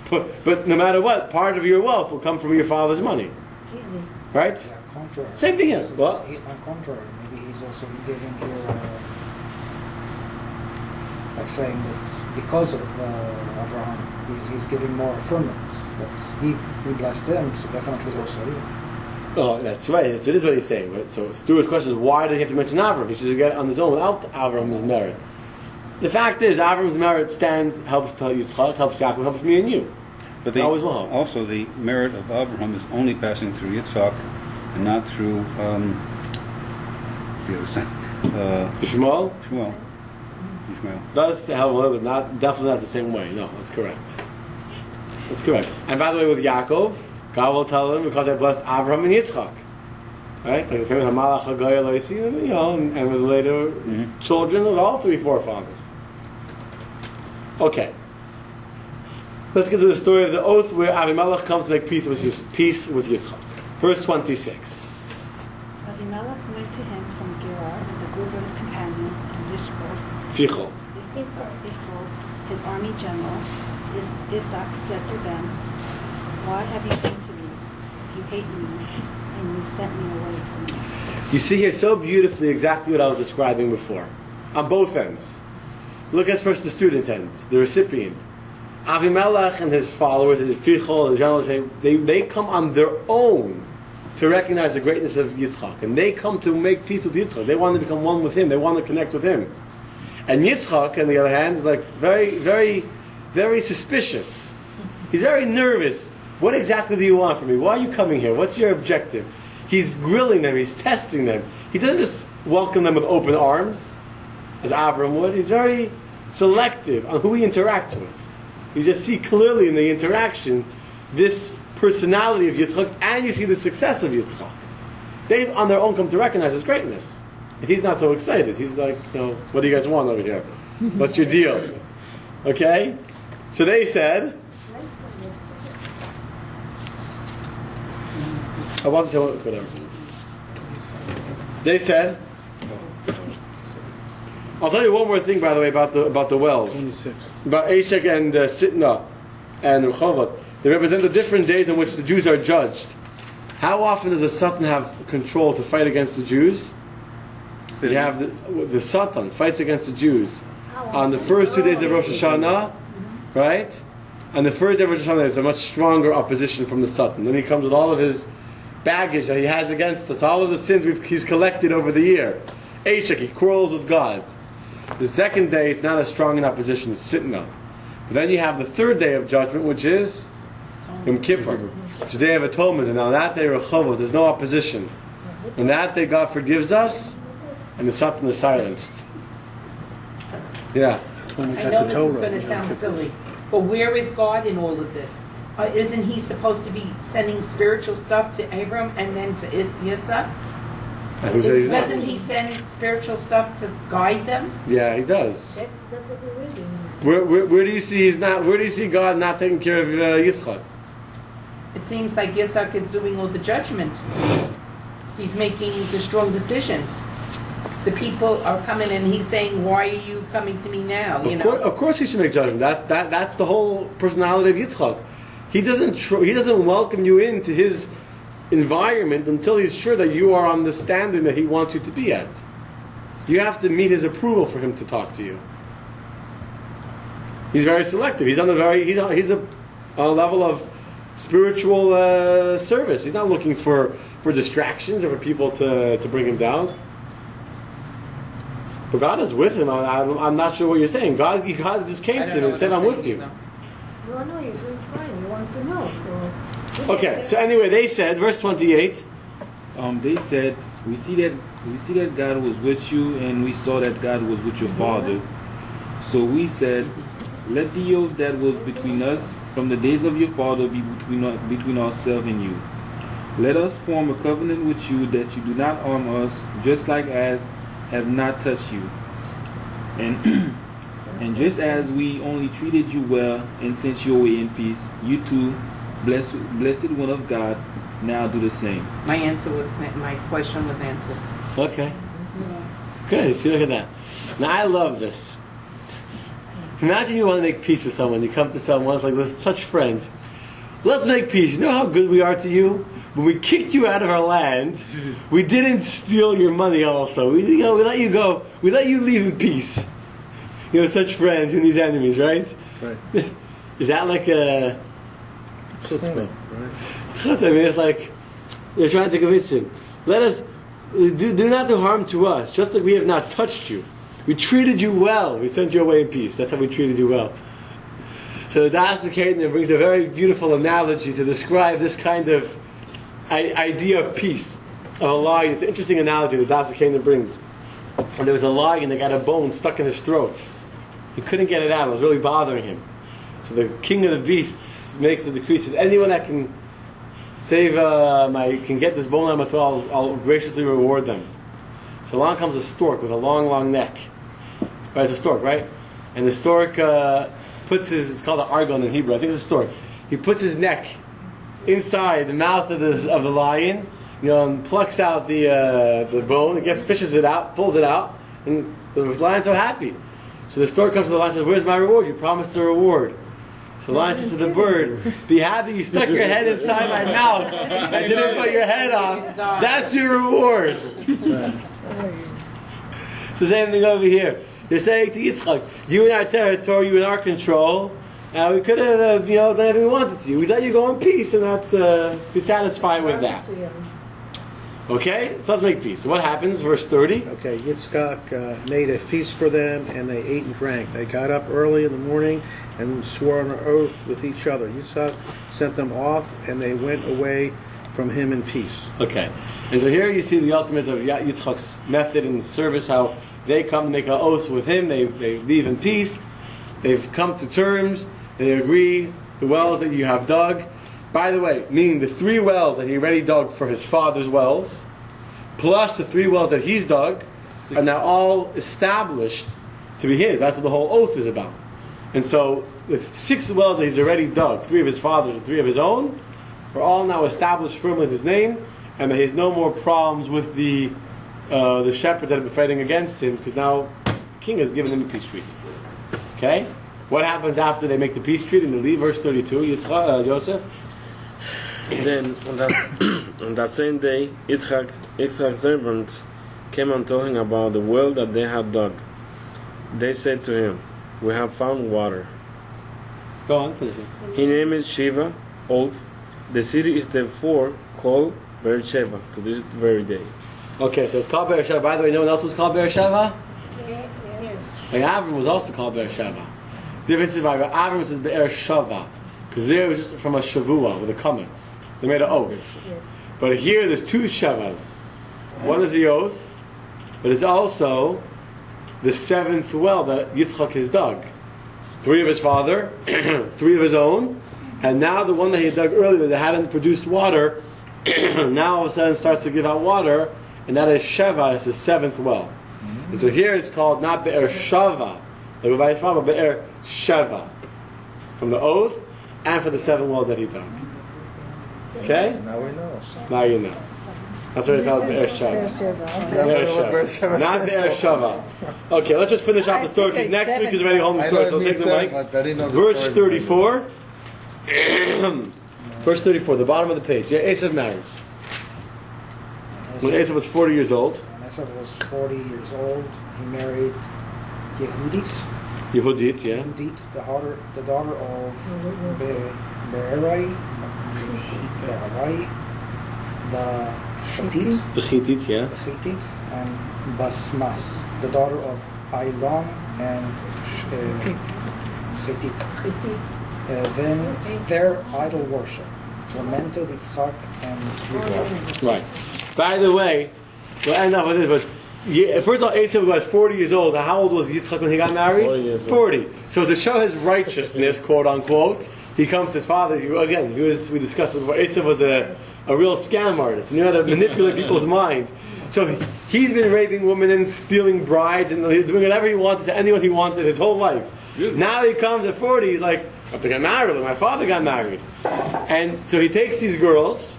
But no matter what, part of your wealth will come from your father's money. Easy. Right? Yeah, contrary. Same thing here. What? On contrary, maybe he's also giving here, like saying that because of Abraham, he's giving more affirmance. But he blessed him, so definitely also you. Oh, that's right. It is what he's saying. Right? So Stuart's question is, why did he have to mention Avram? He should get it on his own without Avram's merit. The fact is, Avram's merit helps Yitzchak, helps Yaakov, helps me and you. But always will help. Also, the merit of Abraham is only passing through Yitzchak and not through the other side. Ishmael? Ishmael. Does help a little bit, definitely not the same way. No, that's correct. That's correct. And by the way, with Yaakov, God will tell him, because I blessed Abraham and Yitzchak. Right? Like the famous Hamalach HaGoy Eloisi, and with later children of all three forefathers. Okay. Let's get to the story of the oath where Avimelech comes to make peace with Yitzchak. Verse 26. Avimelech went to him from Gerar and a group of his companions and Fichol. His army general, Isaac said to them, "Why have you come to me? If you hate me, and you sent me away from me." You see here so beautifully exactly what I was describing before. On both ends. Look at first the student's end, the recipient. Avimelech and his followers, the Fichol, the generals, they come on their own to recognize the greatness of Yitzchak. And they come to make peace with Yitzchak. They want to become one with him. They want to connect with him. And Yitzchak, on the other hand, is like very, very, very suspicious. He's very nervous. What exactly do you want from me? Why are you coming here? What's your objective? He's grilling them. He's testing them. He doesn't just welcome them with open arms, as Avram would. He's very selective on who he interacts with. You just see clearly in the interaction this personality of Yitzchak, and you see the success of Yitzchak. They, on their own, come to recognize his greatness. And he's not so excited. He's like, what do you guys want over here? What's your deal? Okay? So they said, I want to say whatever. They said. I'll tell you one more thing, by the way, about the wells. 26. About Eshek and Sitna and Rehovot. They represent the different days in which the Jews are judged. How often does the Sultan have control to fight against the Jews? So you have the Sultan fights against the Jews on the first 2 days of Rosh Hashanah, right? And the first day of Rosh Hashanah is a much stronger opposition from the Sultan. Then he comes with all of his baggage that he has against us, all of the sins he's collected over the year. Eshek, he quarrels with God. The second day, it's not as strong an opposition, it's Sitna. But then you have the third day of judgment, which is Yom Kippur, which is the Day of Atonement. And on that day, Rehovot, there's no opposition. On that day, God forgives us, and the Sultan is silenced. Yeah. I know this is going to sound silly, but where is God in all of this? Isn't he supposed to be sending spiritual stuff to Abram and then to Yitzchak? Doesn't he send spiritual stuff to guide them? Yeah, he does. That's what we're reading. Where do you see he's not? Where do you see God not taking care of Yitzchak? It seems like Yitzchak is doing all the judgment. He's making the strong decisions. The people are coming and he's saying, "Why are you coming to me now?" Of course, he should make judgment. That's the whole personality of Yitzchak. He doesn't welcome you into his environment until he's sure that you are on the standard that he wants you to be at. You have to meet his approval for him to talk to you. He's very selective. He's on a level of spiritual service. He's not looking for distractions or for people to bring him down. But God is with him. I'm not sure what you're saying. God just came to him and said, "I'm with you." No, you're doing fine. You want to know, so. Okay, so anyway, they said, verse 28. They said, we see that God was with you, and we saw that God was with your father. So we said, let the oath that was between us from the days of your father be between ourselves and you. Let us form a covenant with you that you do not harm us, just like as have not touched you. And just as we only treated you well and sent you away in peace, you too, blessed one of God, now do the same. My question was answered. Okay. Good. See, look at that. Now I love this. Imagine you want to make peace with someone. You come to someone, it's like we're such friends. Let's make peace. You know how good we are to you? When we kicked you out of our land, we didn't steal your money also. We let you go. We let you leave in peace. Such friends and these enemies, right? Right. Is that like a... Chutzpah, right? I mean, it's like you're trying to convince him. Let us do not do harm to us, just like we have not touched you. We treated you well. We sent you away in peace. That's how we treated you well. So the Das Kedem brings a very beautiful analogy to describe this kind of idea of peace, of a lion. It's an interesting analogy the Das Kedem brings. And there was a lion that got a bone stuck in his throat. He couldn't get it out. It was really bothering him. So the king of the beasts makes the decree, says, anyone that can can get this bone out of my throat, I'll graciously reward them. So along comes a stork with a long, long neck. Right, it's a stork, right? And the stork it's called an argon in Hebrew, I think it's a stork. He puts his neck inside the mouth of the lion, and plucks out the bone, fishes it out, pulls it out, and the lion's so happy. So the stork comes to the lion and says, where's my reward? You promised a reward. So the lion says to the bird, be happy you stuck your head inside my mouth and didn't put your head off. That's your reward. So same thing over here. They're saying to Yitzchak, you in our territory, you in our control, we could have done everything we wanted to you. We let you go in peace, and that's be satisfied with that. Okay, so let's make peace. So what happens? Verse 30. Okay, Yitzchak made a feast for them, and they ate and drank. They got up early in the morning and swore an oath with each other. Yitzchak sent them off, and they went away from him in peace. Okay, and so here you see the ultimate of Yitzchak's method and service, how they come to make an oath with him, they leave in peace, they've come to terms, they agree, the wells that you have dug. By the way, meaning the 3 wells that he already dug for his father's wells, plus the 3 wells that he's dug, are now all established to be his. That's what the whole oath is about. And so the 6 wells that he's already dug, 3 of his father's and 3 of his own, are all now established firmly in his name, and that he has no more problems with the shepherds that have been fighting against him, because now the king has given him a peace treaty. Okay? What happens after they make the peace treaty and they leave? Verse 32, Yosef. Then on that same day, Yitzchak's servants came and told him about the well that they had dug. They said to him, "We have found water." Go on, finish it. He named it Shiva, oath. The city is therefore called Beersheba to this very day. Okay, so it's called Beersheba. By the way, no one else was called Beersheba? Yes. Like Avram was also called Beersheba. The difference is by Avram says Beersheva, because there it was just from a shavua with the comets. They made an oath. Yes. But here there's two Shevas. One is the oath, but it's also the seventh well that Yitzchak has dug. 3 of his father, 3 of his own, and now the one that he had dug earlier that hadn't produced water, now all of a sudden starts to give out water, and that is Sheva, it's the 7th well. And so here it's called not Be'er Shava, like by his father, but Be'er Sheva, from the oath and for the 7 wells that he dug. Okay? Now we know. Now you know. That's what it's called Be'er Shava. Not Be'er Shava. Okay, let's just finish off the story because next week is already home story, so take the mic. Verse 34. Verse 34, the bottom of the page. Yeah, Esav marries. When Esav was 40 years old. When Esav was 40 years old, he married Yehudit. Yehudit, yeah. Yehudit, the daughter of Be'erai, the Shettit. The Shettit, yeah. The Shettit, and Basmas, the daughter of Ailon and Shettit. Then their idol worship tormented Yitzchak and Rivka. Right. By the way, we'll end up with this, but first of all, Esav was 40 years old. How old was Yitzchak when he got married? 40 years old. 40. So to show his righteousness, quote unquote, he comes to his father. We discussed it before. Esav was a real scam artist. He knew how to manipulate people's minds. So he's been raping women and stealing brides and doing whatever he wanted to anyone he wanted his whole life. Now he comes at 40, he's like, I have to get married, like my father got married. And so he takes these girls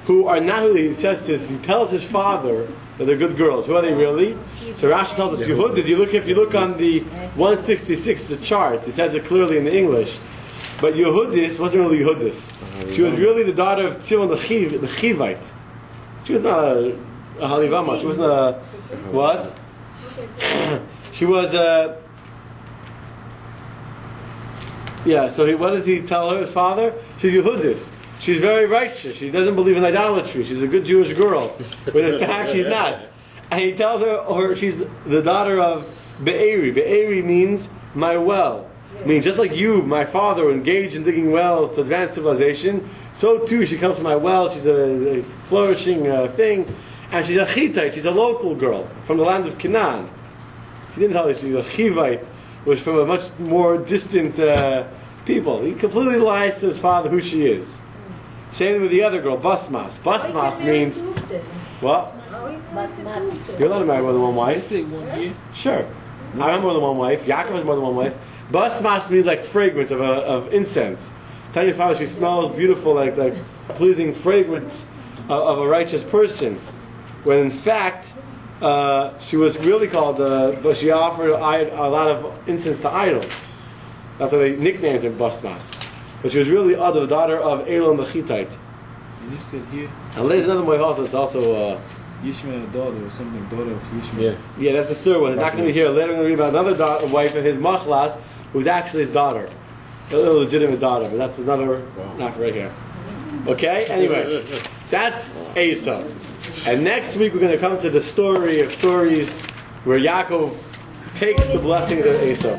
who are not who he tells his father that they're good girls. Who are they really? So Rashi tells us, Yehud, if you look on the 166, the chart, it says it clearly in the English. But Yehudis wasn't really Yehudis. She was really the daughter of Tzilon the Chivite. She was not a Halivama. She wasn't a what? She was a so what does he tell her, his father? She's Yehudis. She's very righteous. She doesn't believe in idolatry. She's a good Jewish girl. But in fact, she's not. And he tells her she's the daughter of Be'eri. Be'eri means my well. I mean, just like you, my father, were engaged in digging wells to advance civilization, so too she comes from my well. She's a flourishing thing. And she's a Chitite. She's a local girl from the land of Canaan. He didn't tell us she's a Chivite, which from a much more distant people. He completely lies to his father who she is. Same thing with the other girl, Basmas. Basmas means what? You're allowed to marry more than one wife. Sure. I have more than one wife. Yaakov has more than one wife. Basmas means like fragrance of incense. Tell your father she smells beautiful, like pleasing fragrance of a righteous person. When in fact, she was really called, but she offered a lot of incense to idols. That's why they nicknamed her Basmas. But she was really the daughter of Elon the Hittite. And he said here. And there's another wife also. It's also Yishmael's daughter or something, daughter of Yishmael. Yeah, that's the third one. It's not going to be here. Later, we're going to read about another wife of his Machlas, who's actually his daughter, a illegitimate daughter. But that's another, not right here. Okay. Anyway, that's Esau. And next week we're going to come to the story of stories where Yaakov takes the blessings of Esau.